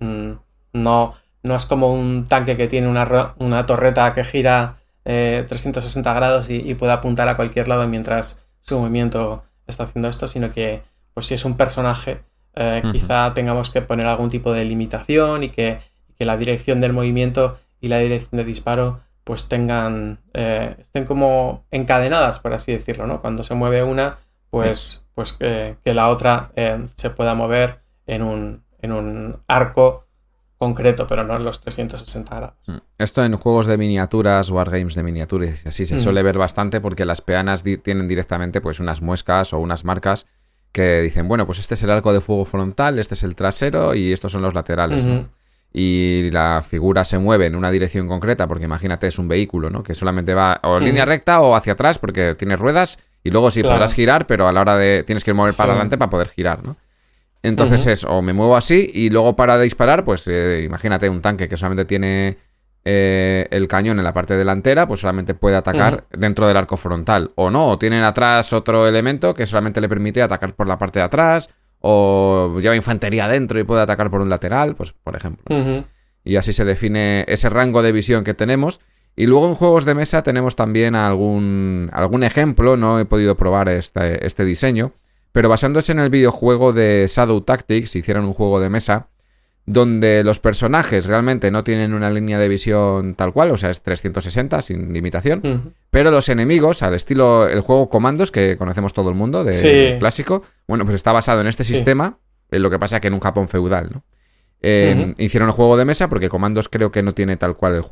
No es como un tanque que tiene una torreta que gira 360 grados y puede apuntar a cualquier lado mientras su movimiento está haciendo esto, sino que pues si es un personaje quizá tengamos que poner algún tipo de limitación y que la dirección del movimiento y la dirección de disparo pues estén como encadenadas, por así decirlo, ¿no? Cuando se mueve una, pues que la otra se pueda mover en un arco concreto, pero no en los 360 grados. Esto en juegos de miniaturas, wargames de miniaturas, y así se suele ver bastante porque las peanas tienen directamente pues unas muescas o unas marcas que dicen, bueno, pues este es el arco de fuego frontal, este es el trasero y estos son los laterales, ¿no? Y la figura se mueve en una dirección concreta, porque imagínate, es un vehículo, ¿no? Que solamente va o en línea recta o hacia atrás porque tiene ruedas y luego sí podrás girar, pero a la hora de tienes que mover para adelante para poder girar, ¿no? Entonces es o me muevo así y luego para disparar, pues imagínate un tanque que solamente tiene el cañón en la parte delantera, pues solamente puede atacar dentro del arco frontal. O no, o tienen atrás otro elemento que solamente le permite atacar por la parte de atrás, o lleva infantería dentro y puede atacar por un lateral, pues por ejemplo. Y así se define ese rango de visión que tenemos. Y luego en juegos de mesa tenemos también algún ejemplo, no he podido probar este diseño, pero basándose en el videojuego de Shadow Tactics, hicieron un juego de mesa, donde los personajes realmente no tienen una línea de visión tal cual, o sea, es 360 sin limitación, pero los enemigos, al estilo el juego Comandos, que conocemos todo el mundo, de clásico, bueno, pues está basado en este sistema, en lo que pasa que en un Japón feudal, ¿no? Hicieron el juego de mesa porque Comandos creo que no tiene tal cual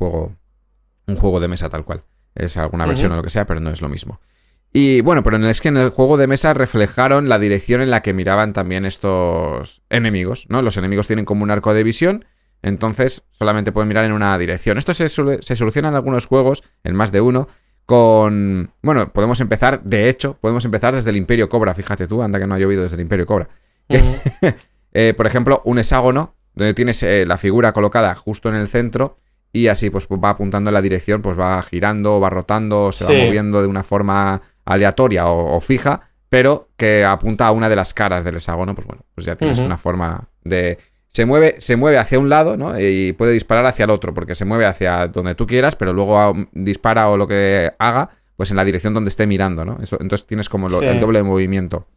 un juego de mesa tal cual. Es alguna versión o lo que sea, pero no es lo mismo. Y bueno, pero es que en el juego de mesa reflejaron la dirección en la que miraban también estos enemigos, ¿no? Los enemigos tienen como un arco de visión, entonces solamente pueden mirar en una dirección. Esto se soluciona en algunos juegos, en más de uno, con... Bueno, podemos empezar desde el Imperio Cobra, fíjate tú, anda que no ha llovido desde el Imperio Cobra. Por ejemplo, un hexágono, donde tienes la figura colocada justo en el centro, y así pues va apuntando en la dirección, pues va girando, va rotando, se va moviendo de una forma aleatoria o fija, pero que apunta a una de las caras del hexágono, pues bueno, pues ya tienes una forma de... Se mueve hacia un lado, ¿no? Y puede disparar hacia el otro, porque se mueve hacia donde tú quieras, pero luego dispara o lo que haga, pues en la dirección donde esté mirando, ¿no? Entonces tienes como el doble movimiento.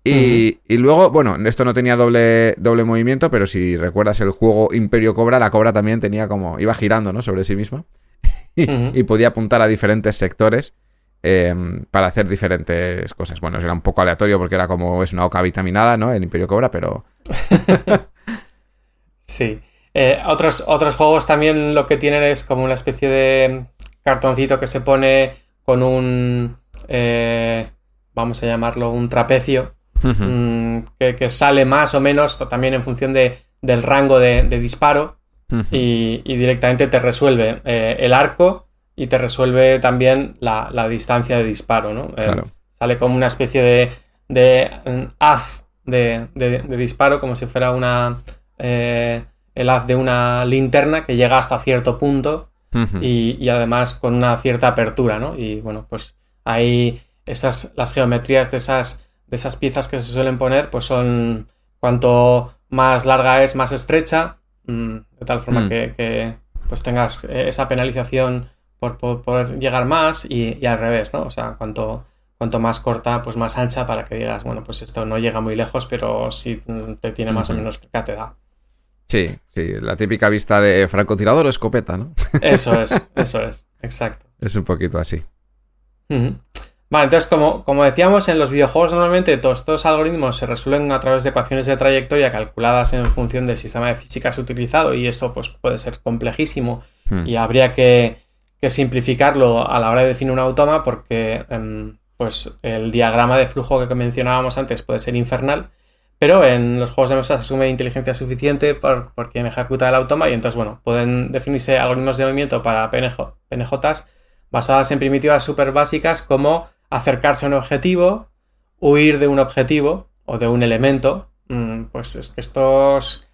Y luego, bueno, esto no tenía doble movimiento, pero si recuerdas el juego Imperio Cobra, la cobra también tenía como... iba girando, ¿no? Sobre sí misma. Y podía apuntar a diferentes sectores para hacer diferentes cosas. Bueno, era un poco aleatorio porque era como... es una oca vitaminada, ¿no? El Imperio Cobra, pero... Sí. Otros juegos también lo que tienen es como una especie de cartoncito que se pone con un... vamos a llamarlo un trapecio. Que sale más o menos también en función del rango de disparo y directamente te resuelve el arco y te resuelve también la distancia de disparo, ¿no? Claro. Sale como una especie de haz de disparo, como si fuera el haz de una linterna que llega hasta cierto punto y además con una cierta apertura, ¿no? Y bueno, pues ahí las geometrías de esas piezas que se suelen poner, pues son cuanto más larga es, más estrecha, de tal forma que pues tengas esa penalización por poder llegar más y al revés, ¿no? O sea, cuanto más corta, pues más ancha para que digas, bueno, pues esto no llega muy lejos, pero sí te tiene más o menos cerca te da. Sí, la típica vista de francotirador o escopeta, ¿no? Eso es, exacto. Es un poquito así. Vale, entonces como decíamos, en los videojuegos normalmente todos estos algoritmos se resuelven a través de ecuaciones de trayectoria calculadas en función del sistema de físicas utilizado y esto pues puede ser complejísimo y habría que simplificarlo a la hora de definir un automa porque pues el diagrama de flujo que mencionábamos antes puede ser infernal, pero en los juegos de mesa se asume inteligencia suficiente por quien ejecuta el automa y entonces bueno, pueden definirse algoritmos de movimiento para PNJs basadas en primitivas súper básicas como acercarse a un objetivo, huir de un objetivo o de un elemento. Pues es que estos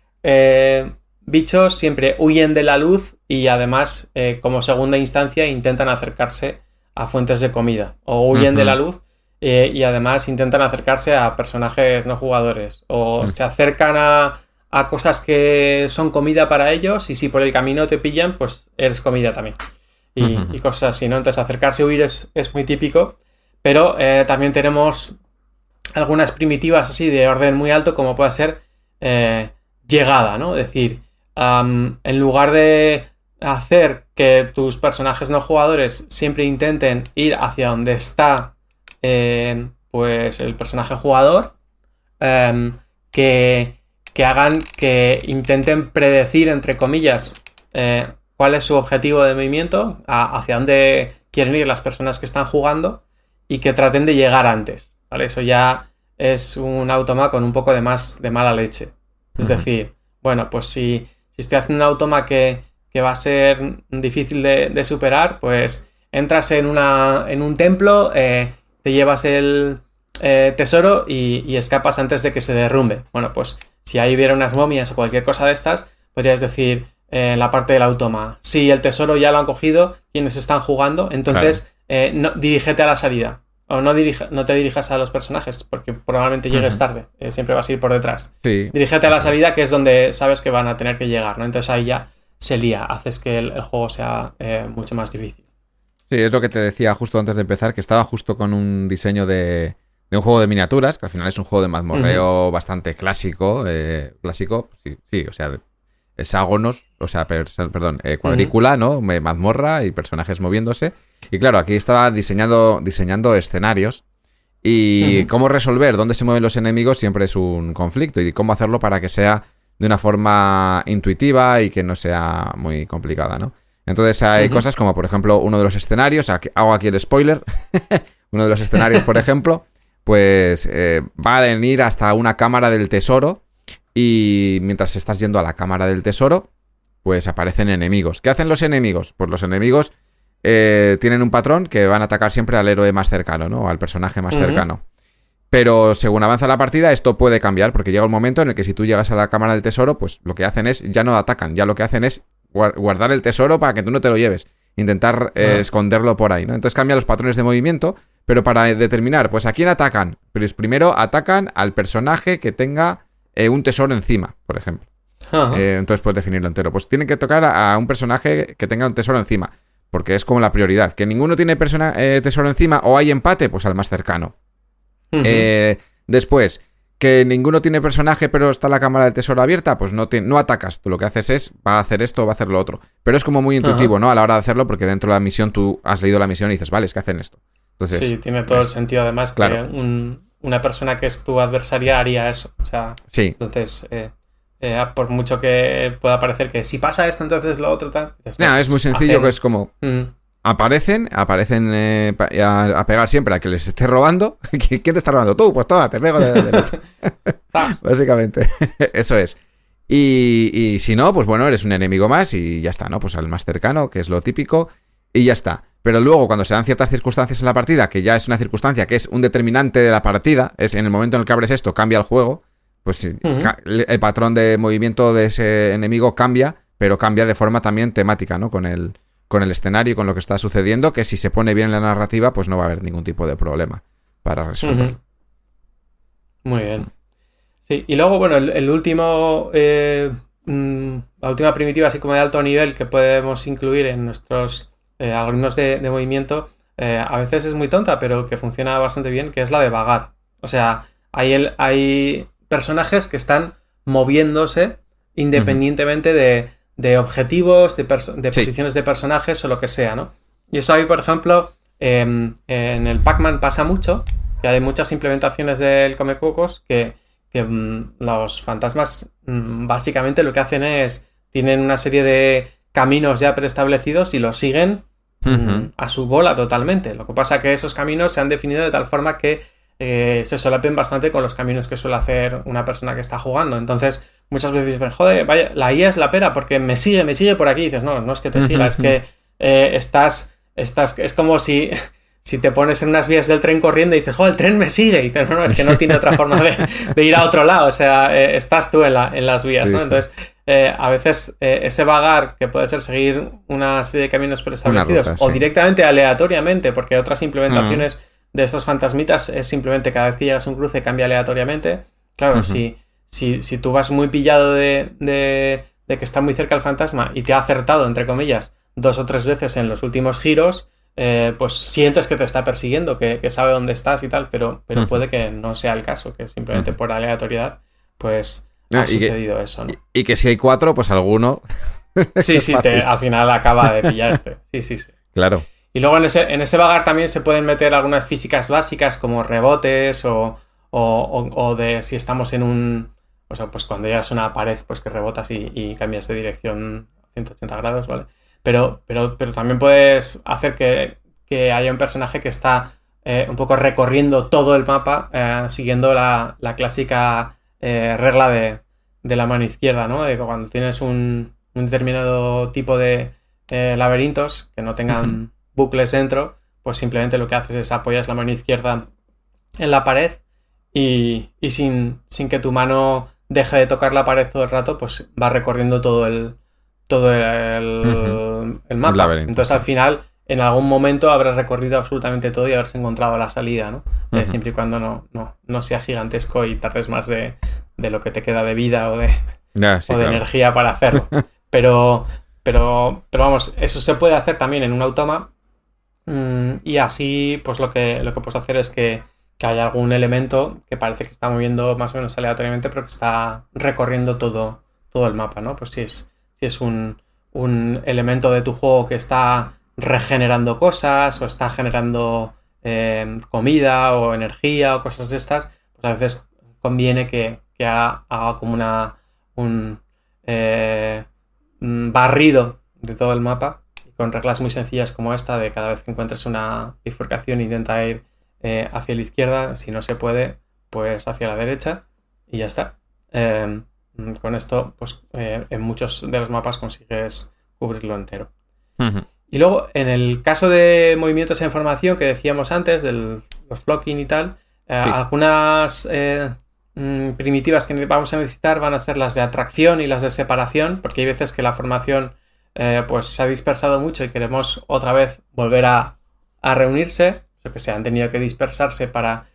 bichos siempre huyen de la luz y además como segunda instancia intentan acercarse a fuentes de comida o huyen de la luz y además intentan acercarse a personajes no jugadores o se acercan a cosas que son comida para ellos y si por el camino te pillan pues eres comida también. Y cosas así, ¿no? Entonces acercarse y huir es muy típico, pero también tenemos algunas primitivas así de orden muy alto como puede ser llegada, ¿no? Es decir, en lugar de hacer que tus personajes no jugadores siempre intenten ir hacia donde está pues el personaje jugador, que hagan que intenten predecir, entre comillas, cuál es su objetivo de movimiento, hacia dónde quieren ir las personas que están jugando y que traten de llegar antes, ¿vale? Eso ya es un automa con un poco de mala leche. Es decir, bueno, pues si estoy haciendo un automa que va a ser difícil de superar, pues entras en un templo, te llevas el tesoro y escapas antes de que se derrumbe. Bueno, pues si ahí hubiera unas momias o cualquier cosa de estas, podrías decir en la parte del automa, si el tesoro ya lo han cogido quienes están jugando, entonces dirígete a la salida o no te dirijas a los personajes porque probablemente llegues tarde, siempre vas a ir por detrás. Dirígete a la salida, que es donde sabes que van a tener que llegar, ¿no? Entonces ahí ya se lía, haces que el juego sea mucho más difícil. Sí, es lo que te decía justo antes de empezar, que estaba justo con un diseño de de un juego de miniaturas, que al final es un juego de mazmorreo bastante clásico, sí, o sea, hexágonos, o sea, cuadrícula, ¿no? Mazmorra y personajes moviéndose. Y claro, aquí estaba diseñando escenarios. Y cómo resolver dónde se mueven los enemigos siempre es un conflicto. Y cómo hacerlo para que sea de una forma intuitiva y que no sea muy complicada, ¿no? Entonces hay cosas como, por ejemplo, uno de los escenarios, hago aquí el spoiler, uno de los escenarios, por ejemplo, pues va a venir hasta una cámara del tesoro y mientras estás yendo a la cámara del tesoro, pues aparecen enemigos. ¿Qué hacen los enemigos? Pues los enemigos tienen un patrón que van a atacar siempre al héroe más cercano, ¿no? Al personaje más cercano. Pero según avanza la partida, esto puede cambiar, porque llega un momento en el que si tú llegas a la cámara del tesoro, pues lo que hacen es, ya no atacan, ya lo que hacen es guardar el tesoro para que tú no te lo lleves. Intentar esconderlo por ahí, ¿no? Entonces cambian los patrones de movimiento, pero para determinar, pues ¿a quién atacan? Pues primero atacan al personaje que tenga un tesoro encima, por ejemplo. Entonces puedes definirlo entero. Pues tienen que tocar a un personaje que tenga un tesoro encima, porque es como la prioridad. Que ninguno tiene tesoro encima o hay empate, pues al más cercano. Después, que ninguno tiene personaje pero está la cámara del tesoro abierta, pues no atacas. Tú lo que haces es, va a hacer esto o va a hacer lo otro. Pero es como muy intuitivo, ¿no? A la hora de hacerlo, porque dentro de la misión tú has leído la misión y dices, vale, es que hacen esto. Entonces, sí, tiene todo el sentido además que claro. Una persona que es tu adversaria haría eso. O sea, sí. Entonces, por mucho que pueda parecer que si pasa esto, entonces lo otro tal. Dices, no, es muy sencillo, que es como... Aparecen a pegar siempre a que les esté robando. ¿Quién te está robando? Tú, pues toma, te pego de derecha. Básicamente, eso es. Y si no, pues bueno, eres un enemigo más y ya está, ¿no? Pues al más cercano, que es lo típico, y ya está. Pero luego, cuando se dan ciertas circunstancias en la partida, que ya es una circunstancia que es un determinante de la partida, es en el momento en el que abres esto, cambia el juego, pues el patrón de movimiento de ese enemigo cambia, pero cambia de forma también temática, ¿no? Con el escenario y con lo que está sucediendo, que si se pone bien en la narrativa, pues no va a haber ningún tipo de problema para resolverlo. Muy bien. Sí, y luego, bueno, el último... la última primitiva, así como de alto nivel, que podemos incluir en nuestros algoritmos de movimiento, a veces es muy tonta, pero que funciona bastante bien, que es la de vagar. O sea, hay personajes que están moviéndose independientemente de objetivos, de posiciones de personajes o lo que sea, ¿no? Y eso ahí, por ejemplo, en el Pac-Man pasa mucho, que hay muchas implementaciones del Comecocos que los fantasmas básicamente lo que hacen es, tienen una serie de caminos ya preestablecidos y los siguen a su bola totalmente. Lo que pasa es que esos caminos se han definido de tal forma que se solapen bastante con los caminos que suele hacer una persona que está jugando. Entonces, muchas veces dicen, joder, vaya, la IA es la pera porque me sigue por aquí. Y dices, no es que te siga, es que es como si te pones en unas vías del tren corriendo y dices, joder, el tren me sigue. Y dices, no, es que no tiene otra forma de ir a otro lado. O sea, estás tú en las vías, ¿no? Sí. Entonces, a veces ese vagar, que puede ser seguir una serie de caminos preestablecidos ruta, o directamente aleatoriamente, porque otras implementaciones de estos fantasmitas es simplemente cada vez que llegas a un cruce cambia aleatoriamente. Claro, si tú vas muy pillado de que está muy cerca el fantasma y te ha acertado, entre comillas, 2 o 3 veces en los últimos giros, pues sientes que te está persiguiendo, que sabe dónde estás y tal, pero puede que no sea el caso, que simplemente por aleatoriedad, pues ha sucedido eso, ¿no? Y que si hay 4, pues alguno... Sí, al final acaba de pillarte. Sí. Claro. Y luego en ese vagar también se pueden meter algunas físicas básicas como rebotes o de si estamos en un... O sea, pues cuando llegas a una pared, pues que rebotas y cambias de dirección 180 grados, ¿vale? Pero también puedes hacer que haya un personaje que está un poco recorriendo todo el mapa siguiendo la clásica regla de la mano izquierda, ¿no? De que cuando tienes un determinado tipo de laberintos que no tengan bucles dentro, pues simplemente lo que haces es apoyas la mano izquierda en la pared y sin que tu mano deje de tocar la pared todo el rato, pues va recorriendo todo el mapa. Entonces al final, en algún momento habrás recorrido absolutamente todo y habrás encontrado la salida, ¿no? Siempre y cuando no sea gigantesco y tardes más de lo que te queda de vida o de energía para hacerlo. Pero vamos, eso se puede hacer también en un automa y así pues lo que puedes hacer es que que hay algún elemento que parece que está moviendo más o menos aleatoriamente, pero que está recorriendo todo el mapa, ¿no? Pues si es un elemento de tu juego que está regenerando cosas o está generando comida o energía o cosas de estas, pues a veces conviene que haga como un barrido de todo el mapa, y con reglas muy sencillas como esta de cada vez que encuentres una bifurcación intenta ir hacia la izquierda, si no se puede, pues hacia la derecha y ya está. Con esto, pues en muchos de los mapas consigues cubrirlo entero. Ujú. Y luego, en el caso de movimientos en formación que decíamos antes, de los flocking y tal, Sí. algunas primitivas que vamos a necesitar van a ser las de atracción y las de separación, porque hay veces que la formación pues se ha dispersado mucho y queremos otra vez volver a reunirse, o que se han tenido que dispersarse para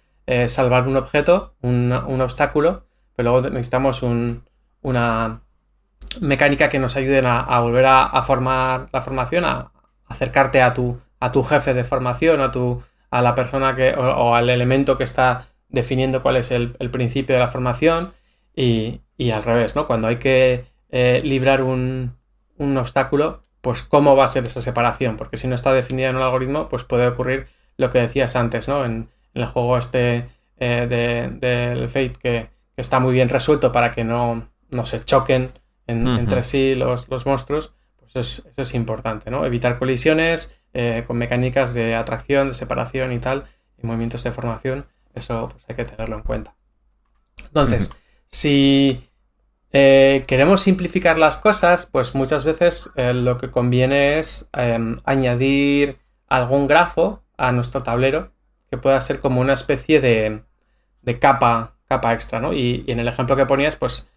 salvar un objeto, un obstáculo, pero luego necesitamos una mecánica que nos ayuden a volver a formar la formación, a acercarte a tu jefe de formación, a la persona o al elemento que está definiendo cuál es el principio de la formación, y al revés, ¿no? Cuando hay que librar un obstáculo, pues cómo va a ser esa separación, porque si no está definida en un algoritmo, pues puede ocurrir lo que decías antes, ¿no? En el juego este del Fate, que está muy bien resuelto para que no se choquen entre sí los monstruos, pues eso es importante, ¿no? Evitar colisiones con mecánicas de atracción, de separación y tal, y movimientos de formación, eso pues hay que tenerlo en cuenta. Entonces, si queremos simplificar las cosas, pues muchas veces lo que conviene es añadir algún grafo a nuestro tablero que pueda ser como una especie de capa extra, ¿no? Y en el ejemplo que ponías, pues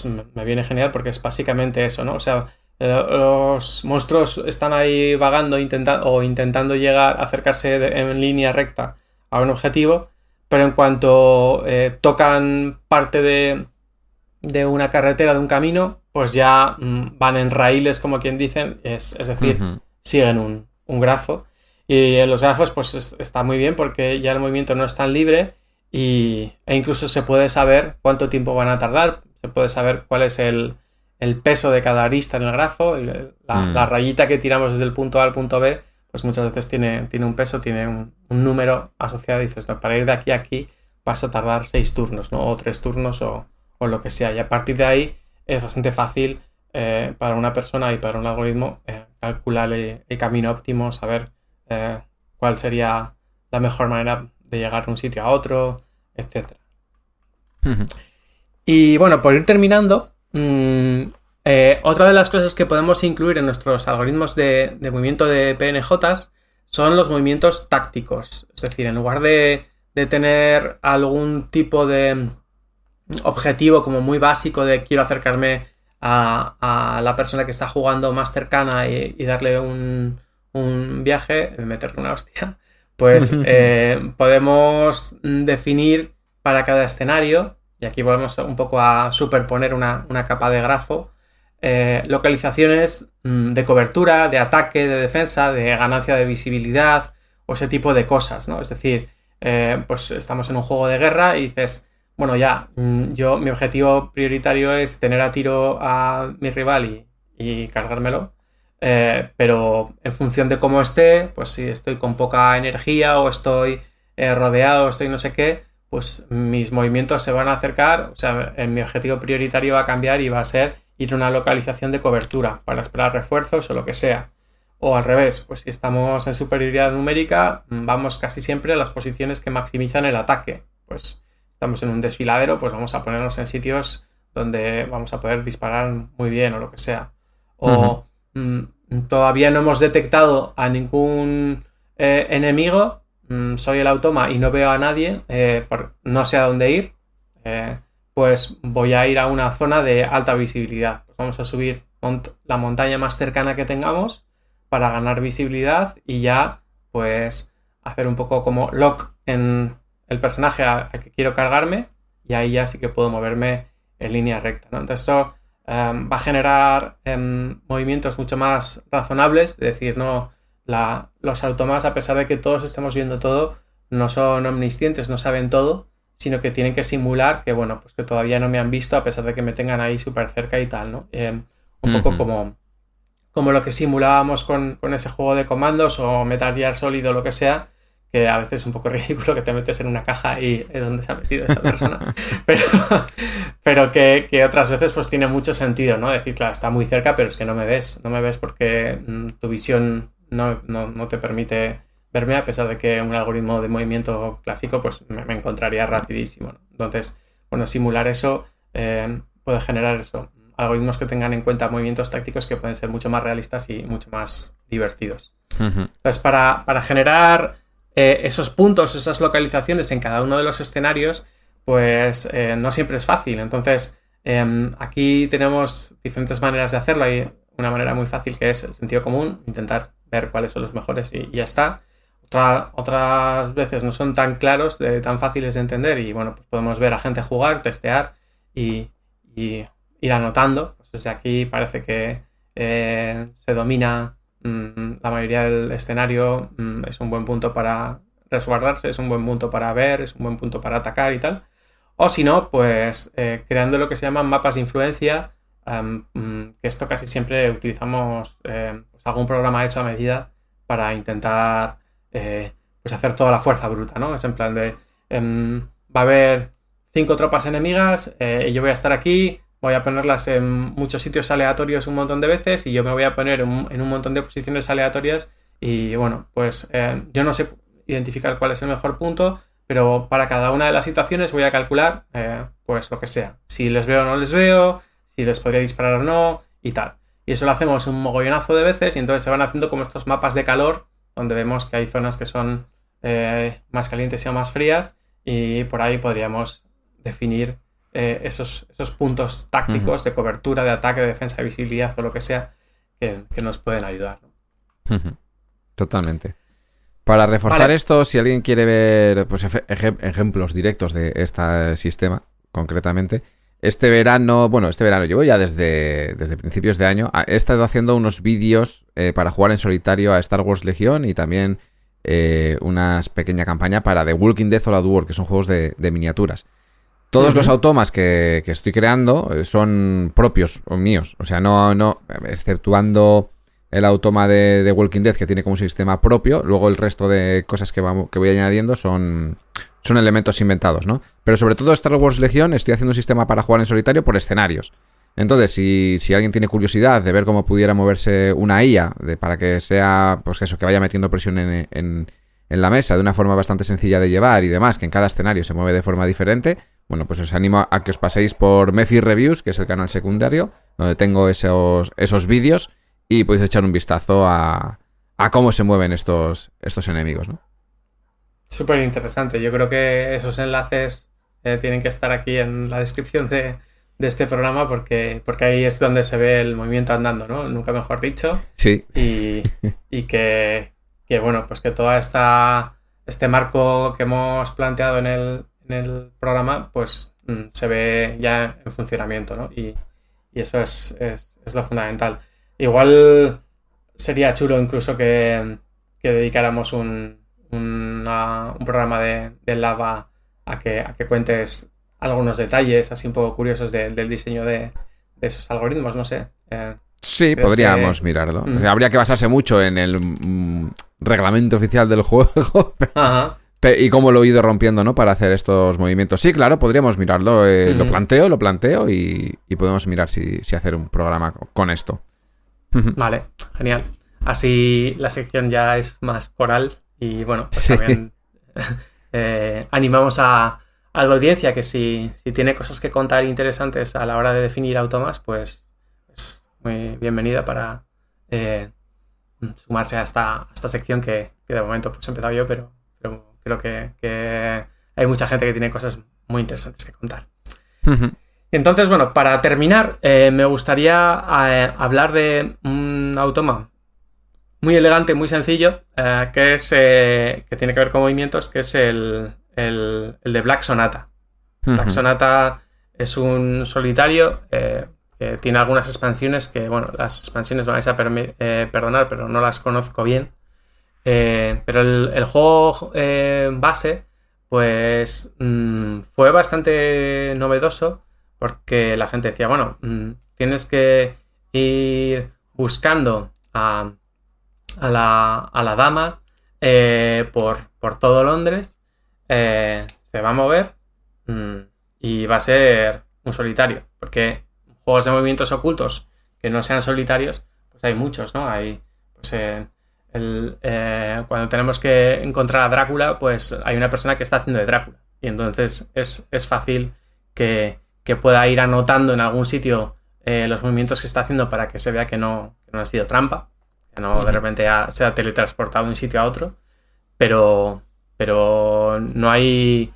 me viene genial porque es básicamente eso, ¿no? O sea, los monstruos están ahí vagando intentando llegar, acercarse en línea recta a un objetivo, pero en cuanto tocan parte de una carretera, de un camino, pues ya van en raíles, como quien dicen, es decir, siguen un grafo. Y en los grafos pues está muy bien porque ya el movimiento no es tan libre e incluso se puede saber cuánto tiempo van a tardar, se puede saber cuál es el peso de cada arista en el grafo, la rayita que tiramos desde el punto A al punto B, pues muchas veces tiene un peso, tiene un número asociado y dices, no, para ir de aquí a aquí vas a tardar 6 turnos, ¿no? O 3 turnos o lo que sea, y a partir de ahí es bastante fácil para una persona y para un algoritmo calcular el camino óptimo, saber cuál sería la mejor manera de llegar de un sitio a otro, etc. Y bueno, por ir terminando, otra de las cosas que podemos incluir en nuestros algoritmos de movimiento de PNJs son los movimientos tácticos. Es decir, en lugar de tener algún tipo de objetivo como muy básico de quiero acercarme a la persona que está jugando más cercana y darle un viaje, meterle una hostia, pues podemos definir para cada escenario, y aquí volvemos un poco a superponer una capa de grafo, localizaciones de cobertura, de ataque, de defensa, de ganancia de visibilidad o ese tipo de cosas, ¿no? Es decir, pues estamos en un juego de guerra y dices, bueno, ya, mi objetivo prioritario es tener a tiro a mi rival y cargármelo. Pero en función de cómo esté, pues si estoy con poca energía o estoy rodeado o estoy no sé qué, pues mis movimientos se van a acercar, o sea, mi objetivo prioritario va a cambiar y va a ser ir a una localización de cobertura para esperar refuerzos o lo que sea. O al revés, pues si estamos en superioridad numérica, vamos casi siempre a las posiciones que maximizan el ataque. Pues estamos en un desfiladero, pues vamos a ponernos en sitios donde vamos a poder disparar muy bien o lo que sea. O todavía no hemos detectado a ningún enemigo, soy el automa y no veo a nadie, no sé a dónde ir, pues voy a ir a una zona de alta visibilidad. Pues vamos a subir la montaña más cercana que tengamos para ganar visibilidad y ya pues hacer un poco como lock en el personaje al que quiero cargarme, y ahí ya sí que puedo moverme en línea recta, ¿no? Entonces eso va a generar movimientos mucho más razonables, es decir, no los automas, a pesar de que todos estemos viendo todo, no son omniscientes, no saben todo, sino que tienen que simular que, bueno, pues que todavía no me han visto a pesar de que me tengan ahí súper cerca y tal, ¿no? Un poco como lo que simulábamos con ese juego de comandos o Metal Gear Solid o lo que sea, que a veces es un poco ridículo que te metes en una caja y ¿dónde se ha metido esta persona? pero que otras veces pues tiene mucho sentido, ¿no? Decir, claro, está muy cerca, pero es que no me ves porque tu visión no te permite verme, a pesar de que un algoritmo de movimiento clásico pues me encontraría rapidísimo, ¿no? Entonces, bueno, simular eso puede generar eso, algoritmos que tengan en cuenta movimientos tácticos que pueden ser mucho más realistas y mucho más divertidos. Entonces, para generar esos puntos, esas localizaciones en cada uno de los escenarios, pues no siempre es fácil. Entonces, aquí tenemos diferentes maneras de hacerlo. Hay una manera muy fácil que es el sentido común, intentar ver cuáles son los mejores y ya está. Otras veces no son tan claros, tan fáciles de entender y bueno, pues podemos ver a gente jugar, testear y ir anotando. Pues desde aquí parece que se domina la mayoría del escenario, es un buen punto para resguardarse, es un buen punto para ver, es un buen punto para atacar y tal. O si no, pues creando lo que se llaman mapas de influencia, que esto casi siempre utilizamos pues algún programa hecho a medida para intentar pues hacer toda la fuerza bruta, ¿no? Es en plan de va a haber 5 tropas enemigas y yo voy a estar aquí, voy a ponerlas en muchos sitios aleatorios un montón de veces y yo me voy a poner en un montón de posiciones aleatorias y bueno, pues yo no sé identificar cuál es el mejor punto, pero para cada una de las situaciones voy a calcular pues lo que sea, si les veo o no les veo, si les podría disparar o no y tal. Y eso lo hacemos un mogollonazo de veces y entonces se van haciendo como estos mapas de calor donde vemos que hay zonas que son más calientes y más frías y por ahí podríamos definir esos puntos tácticos de cobertura, de ataque, de defensa, de visibilidad o lo que sea que nos pueden ayudar, ¿no? Totalmente. Para reforzar esto, si alguien quiere ver pues, ejemplos directos de este sistema, concretamente, este verano, llevo ya desde principios de año, he estado haciendo unos vídeos para jugar en solitario a Star Wars Legion y también una pequeña campaña para The Walking Dead o Old War, que son juegos de miniaturas. Todos los automas que estoy creando son propios o míos. O sea, no exceptuando el automa de Walking Dead, que tiene como un sistema propio. Luego el resto de cosas que voy añadiendo son elementos inventados, ¿no? Pero sobre todo Star Wars Legion estoy haciendo un sistema para jugar en solitario por escenarios. Entonces, si alguien tiene curiosidad de ver cómo pudiera moverse una IA para que sea, pues eso, que vaya metiendo presión en la mesa de una forma bastante sencilla de llevar y demás, que en cada escenario se mueve de forma diferente, bueno, pues os animo a que os paséis por Mephi Reviews, que es el canal secundario, donde tengo esos vídeos y podéis echar un vistazo a cómo se mueven estos enemigos, ¿no? Súper interesante. Yo creo que esos enlaces tienen que estar aquí en la descripción de este programa porque ahí es donde se ve el movimiento andando, ¿no? Nunca mejor dicho. Sí. Y que bueno, pues que todo este marco que hemos planteado en el programa, pues se ve ya en funcionamiento, ¿no? Y eso es lo fundamental. Igual sería chulo incluso que dedicáramos un programa de Lava a que cuentes algunos detalles así un poco curiosos del diseño de esos algoritmos, no sé. Sí, podríamos mirarlo. Habría que basarse mucho en el reglamento oficial del juego. Ajá. Y cómo lo he ido rompiendo, ¿no? Para hacer estos movimientos. Sí, claro, podríamos mirarlo. Lo planteo y podemos mirar si hacer un programa con esto. Vale, genial. Así la sección ya es más coral y bueno, pues también animamos a la audiencia que si tiene cosas que contar interesantes a la hora de definir automas, pues es muy bienvenida para sumarse a esta sección que de momento pues he empezado yo, pero creo que hay mucha gente que tiene cosas muy interesantes que contar. Entonces, bueno, para terminar, me gustaría hablar de un automa muy elegante, muy sencillo, que tiene que ver con movimientos, que es el de Black Sonata. Black Sonata es un solitario que tiene algunas expansiones que, bueno, las expansiones me vais a perdonar, pero no las conozco bien. Pero el juego base, pues fue bastante novedoso porque la gente decía, bueno, tienes que ir buscando a la dama por todo Londres, se va a mover y va a ser un solitario, porque juegos de movimientos ocultos que no sean solitarios, pues hay muchos, ¿no? Hay, pues, cuando tenemos que encontrar a Drácula, pues hay una persona que está haciendo de Drácula, y entonces es fácil que pueda ir anotando en algún sitio los movimientos que está haciendo para que se vea que no ha sido trampa, que no de repente se ha teletransportado de un sitio a otro, pero no hay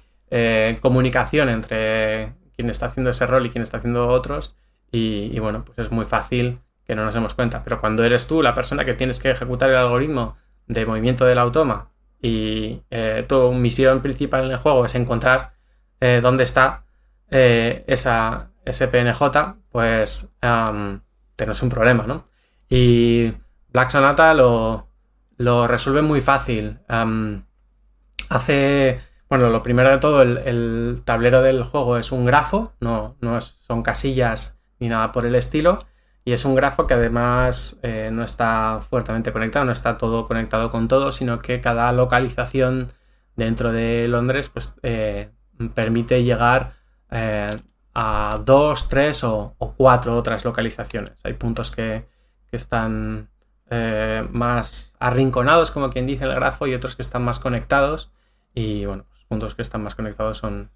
comunicación entre quien está haciendo ese rol y quien está haciendo otros, y bueno, pues es muy fácil que no nos demos cuenta. Pero cuando eres tú la persona que tienes que ejecutar el algoritmo de movimiento del automa y tu misión principal en el juego es encontrar dónde está ese PNJ, pues tenemos un problema, ¿no? Y Black Sonata lo resuelve muy fácil. Bueno, lo primero de todo, el tablero del juego es un grafo, no son casillas ni nada por el estilo, y es un grafo que además no está fuertemente conectado, no está todo conectado con todo, sino que cada localización dentro de Londres pues permite llegar a 2, 3 o 4 otras localizaciones. Hay puntos que están más arrinconados, como quien dice, el grafo, y otros que están más conectados, y bueno, los puntos que están más conectados son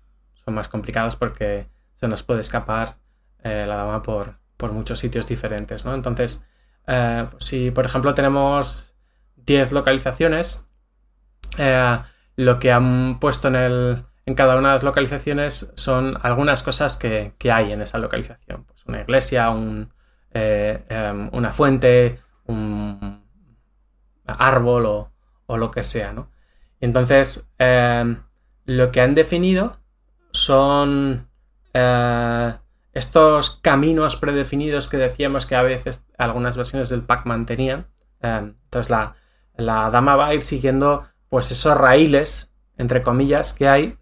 más complicados porque se nos puede escapar la dama por muchos sitios diferentes, ¿no? Entonces, pues si por ejemplo tenemos 10 localizaciones, lo que han puesto en cada una de las localizaciones son algunas cosas que hay en esa localización. Pues una iglesia, una fuente, un árbol o lo que sea, ¿no? Entonces, lo que han definido son estos caminos predefinidos que decíamos que a veces algunas versiones del Pac-Man tenían. Entonces la dama va a ir siguiendo pues esos raíles, entre comillas, que hay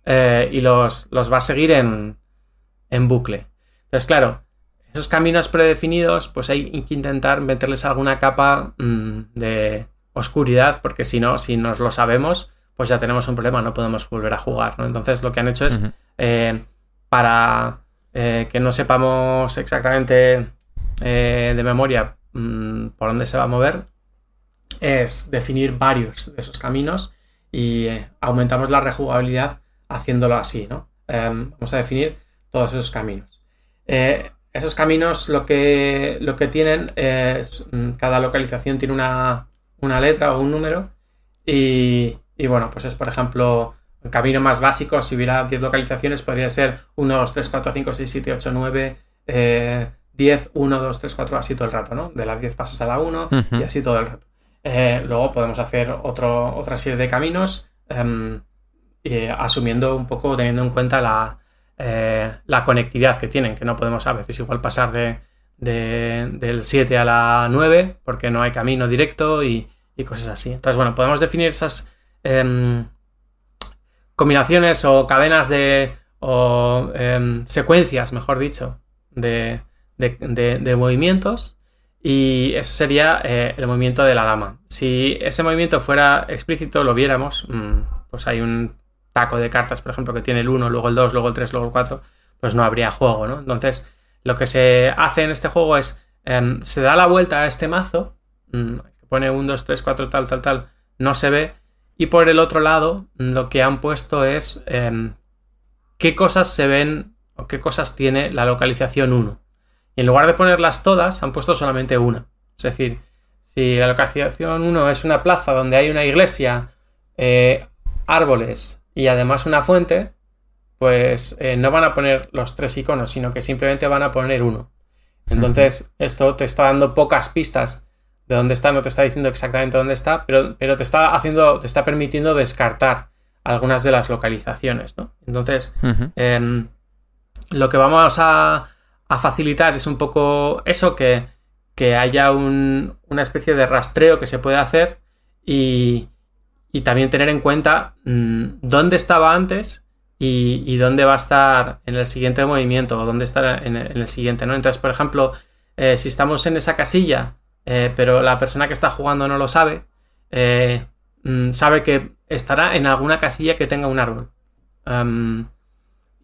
y los va a seguir en bucle. Entonces, claro, esos caminos predefinidos, pues hay que intentar meterles alguna capa de oscuridad, porque si no, si nos lo sabemos, pues ya tenemos un problema, no podemos volver a jugar, ¿no? Entonces lo que han hecho es para que no sepamos exactamente de memoria por dónde se va a mover, es definir varios de esos caminos y aumentamos la rejugabilidad haciéndolo así, ¿no? Vamos a definir todos esos caminos. Esos caminos lo que tienen es cada localización tiene una letra o un número y bueno, pues es por ejemplo el camino más básico. Si hubiera 10 localizaciones podría ser 1, 2, 3, 4, 5, 6, 7, 8, 9, 10, 1, 2, 3, 4, así todo el rato, ¿no? De las 10 pasas a la 1 y así todo el rato. Luego podemos hacer otra serie de caminos asumiendo un poco, teniendo en cuenta la conectividad que tienen, que no podemos a veces igual pasar del 7 a la 9 porque no hay camino directo y cosas así. Entonces, bueno, podemos definir esas combinaciones o cadenas secuencias, mejor dicho, de movimientos, y ese sería el movimiento de la dama. Si ese movimiento fuera explícito, lo viéramos, pues hay un taco de cartas, por ejemplo, que tiene el 1, luego el 2, luego el 3, luego el 4, pues no habría juego, ¿no? Entonces, lo que se hace en este juego es, se da la vuelta a este mazo, que pone 1, 2, 3, 4, tal, no se ve, y por el otro lado, lo que han puesto es qué cosas se ven o qué cosas tiene la localización 1. Y en lugar de ponerlas todas, han puesto solamente una. Es decir, si la localización 1 es una plaza donde hay una iglesia, árboles y además una fuente, pues no van a poner los 3 iconos, sino que simplemente van a poner uno. Entonces, esto te está dando pocas pistas de dónde está, no te está diciendo exactamente dónde está, pero te está permitiendo descartar algunas de las localizaciones, ¿no? Entonces, lo que vamos a facilitar es un poco eso, que haya una especie de rastreo que se puede hacer y también tener en cuenta dónde estaba antes y dónde va a estar en el siguiente movimiento o dónde estará en el siguiente, ¿no? Entonces, por ejemplo, si estamos en esa casilla, pero la persona que está jugando no lo sabe, sabe que estará en alguna casilla que tenga un árbol.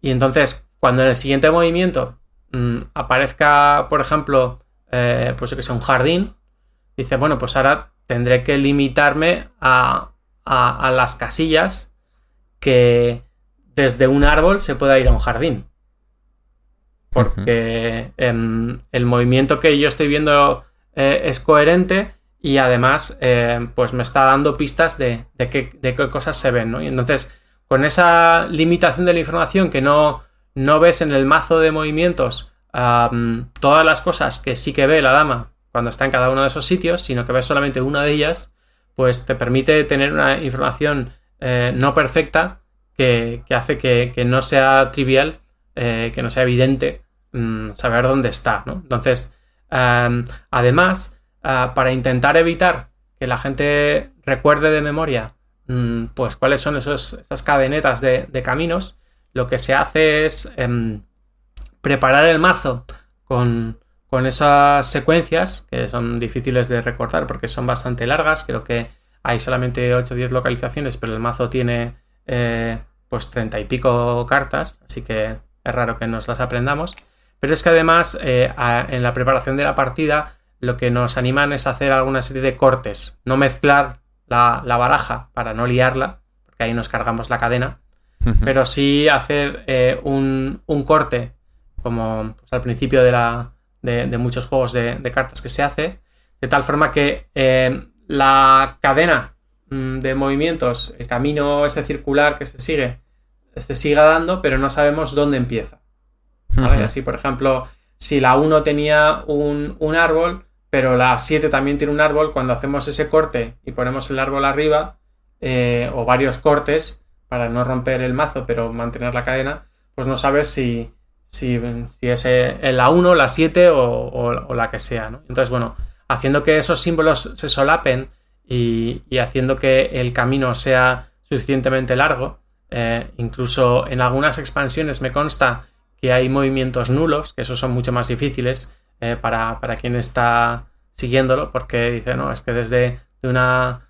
Y entonces, cuando en el siguiente movimiento aparezca, por ejemplo, pues yo que sé, un jardín, dice, bueno, pues ahora tendré que limitarme a las casillas que desde un árbol se pueda ir a un jardín. Porque el movimiento que yo estoy viendo es coherente y además pues me está dando pistas de qué cosas se ven, ¿no? Y entonces, con esa limitación de la información que no ves en el mazo de movimientos todas las cosas que sí que ve la dama cuando está en cada uno de esos sitios, sino que ves solamente una de ellas, pues te permite tener una información no perfecta que hace que no sea trivial, que no sea evidente saber dónde está, ¿no? Entonces, además, para intentar evitar que la gente recuerde de memoria pues cuáles son esas cadenetas de caminos, lo que se hace es preparar el mazo con esas secuencias que son difíciles de recordar porque son bastante largas. Creo que hay solamente 8 o 10 localizaciones, pero el mazo tiene pues 30 y pico cartas, así que es raro que nos las aprendamos. Pero es que además en la preparación de la partida lo que nos animan es hacer alguna serie de cortes, no mezclar la baraja para no liarla, porque ahí nos cargamos la cadena, pero sí hacer un corte como pues, al principio de muchos juegos de cartas que se hace, de tal forma que la cadena de movimientos, el camino ese circular que se siga dando, pero no sabemos dónde empieza, ¿vale? Así, por ejemplo, si la 1 tenía un árbol, pero la 7 también tiene un árbol, cuando hacemos ese corte y ponemos el árbol arriba, o varios cortes para no romper el mazo pero mantener la cadena, pues no sabes si es la 1, la 7 o la que sea, ¿no? Entonces, bueno, haciendo que esos símbolos se solapen y haciendo que el camino sea suficientemente largo, incluso en algunas expansiones me consta que hay movimientos nulos, que esos son mucho más difíciles para quien está siguiéndolo, porque dice, no, es que desde una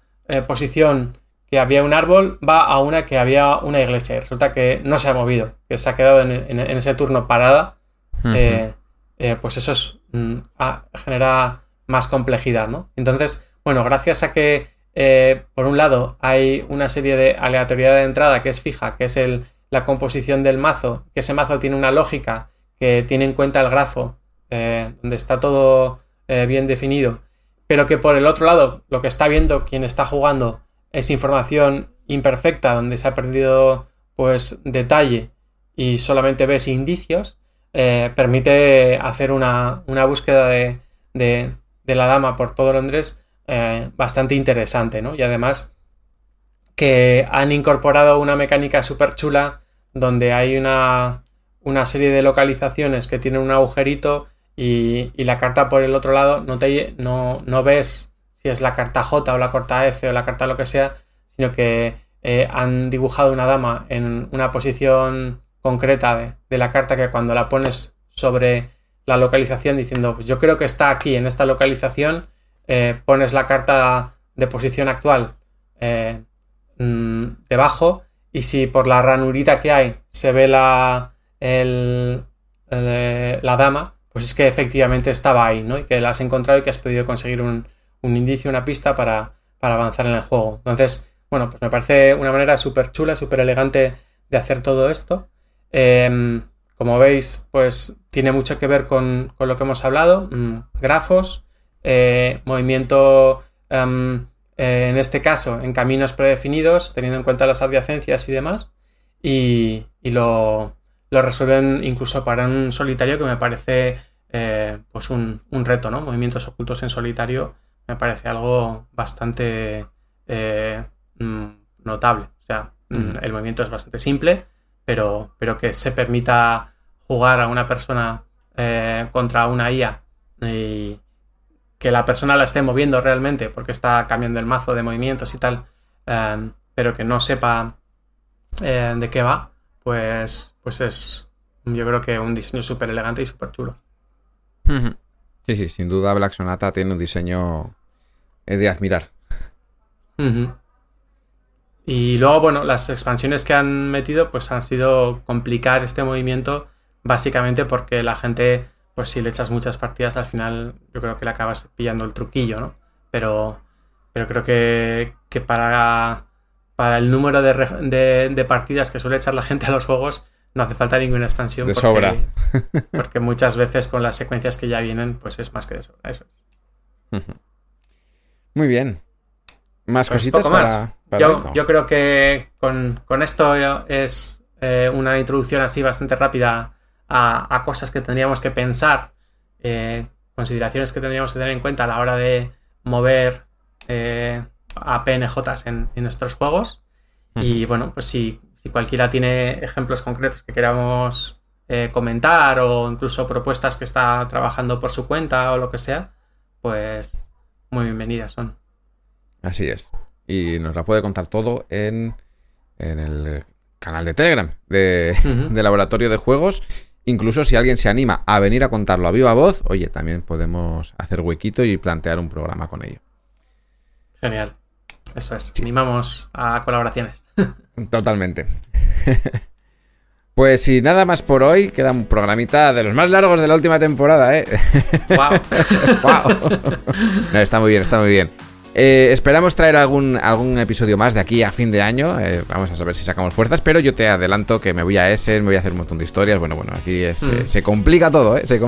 posición que había un árbol va a una que había una iglesia y resulta que no se ha movido, que se ha quedado en ese turno parada. Pues eso genera más complejidad, ¿no? Entonces, bueno, gracias a que por un lado hay una serie de aleatoriedad de entrada que es fija, que es la composición del mazo, que ese mazo tiene una lógica que tiene en cuenta el grafo, donde está todo bien definido, pero que por el otro lado lo que está viendo quien está jugando es información imperfecta, donde se ha perdido pues detalle y solamente ves indicios, permite hacer una búsqueda de la dama por todo Londres bastante interesante, ¿no? Y además que han incorporado una mecánica súper chula donde hay una serie de localizaciones que tienen un agujerito y la carta por el otro lado no ves si es la carta J o la carta F o la carta lo que sea, sino que han dibujado una dama en una posición concreta de la carta que cuando la pones sobre la localización diciendo, pues yo creo que está aquí en esta localización, pones la carta de posición actual debajo y si por la ranurita que hay se ve la dama, pues es que efectivamente estaba ahí, ¿no? Y que la has encontrado y que has podido conseguir un indicio, una pista para avanzar en el juego. Entonces, bueno, pues me parece una manera súper chula, súper elegante de hacer todo esto. Como veis, pues tiene mucho que ver con lo que hemos hablado. Grafos, movimiento, en este caso, en caminos predefinidos, teniendo en cuenta las adyacencias y demás. Y lo resuelven incluso para un solitario que me parece pues un reto, ¿no? Movimientos ocultos en solitario me parece algo bastante notable. O sea, el movimiento es bastante simple, pero que se permita jugar a una persona contra una IA y que la persona la esté moviendo realmente porque está cambiando el mazo de movimientos y tal, pero que no sepa de qué va, pues es, yo creo que un diseño súper elegante y súper chulo. Sí, sin duda Black Sonata tiene un diseño de admirar. Y luego, bueno, las expansiones que han metido pues han sido complicar este movimiento, básicamente porque la gente, pues si le echas muchas partidas, al final yo creo que le acabas pillando el truquillo, ¿no? Pero creo que para el número de partidas que suele echar la gente a los juegos, no hace falta ninguna expansión. De sobra. Porque muchas veces con las secuencias que ya vienen, pues es más que de sobra. Eso es. Muy bien. ¿Más pues cositas poco más. para Yo creo que con esto es una introducción así bastante rápida a cosas que tendríamos que pensar, consideraciones que tendríamos que tener en cuenta a la hora de mover a PNJs en nuestros juegos. Y bueno, pues si cualquiera tiene ejemplos concretos que queramos comentar o incluso propuestas que está trabajando por su cuenta o lo que sea, pues muy bienvenidas son. Así es. Y nos la puede contar todo en el canal de Telegram de Laboratorio de Juegos. Incluso si alguien se anima a venir a contarlo a viva voz, oye, también podemos hacer huequito y plantear un programa con ello. Genial. Eso es. Sí. Animamos a colaboraciones. Totalmente. Pues si nada más por hoy, queda un programita de los más largos de la última temporada, ¿eh? ¡Wow! No, está muy bien, está muy bien. Esperamos traer algún episodio más de aquí a fin de año. Vamos a saber si sacamos fuerzas, pero yo te adelanto que me voy a Essen, me voy a hacer un montón de historias. Bueno, aquí se complica todo, ¿eh? Se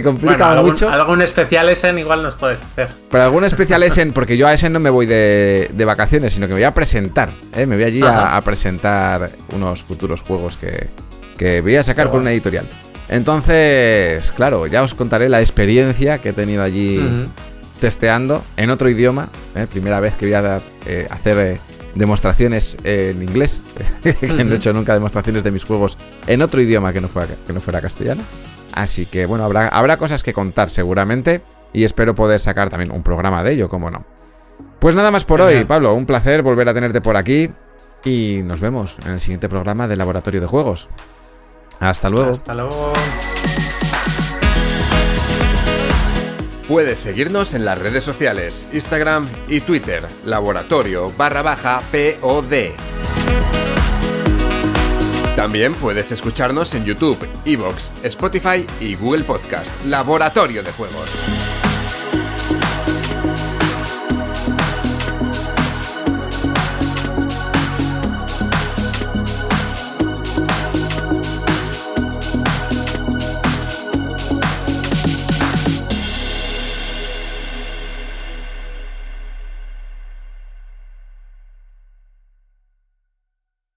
complica mucho. Algún especial Essen igual nos puedes hacer. Pero algún especial Essen, porque yo a Essen no me voy de vacaciones, sino que me voy a presentar, ¿eh? Me voy allí a presentar unos futuros juegos que voy a sacar por una editorial. Entonces, claro, ya os contaré la experiencia que he tenido allí testeando en otro idioma, primera vez que voy a hacer demostraciones en inglés, que no he hecho nunca demostraciones de mis juegos en otro idioma que no fuera castellano. Así que bueno, habrá cosas que contar seguramente y espero poder sacar también un programa de ello, cómo no. Pues nada más por hoy, Pablo, un placer volver a tenerte por aquí y nos vemos en el siguiente programa del Laboratorio de Juegos. Hasta luego. Hasta luego. Puedes seguirnos en las redes sociales, Instagram y Twitter, laboratorio_POD. También puedes escucharnos en YouTube, iVoox, Spotify y Google Podcast, Laboratorio de Juegos.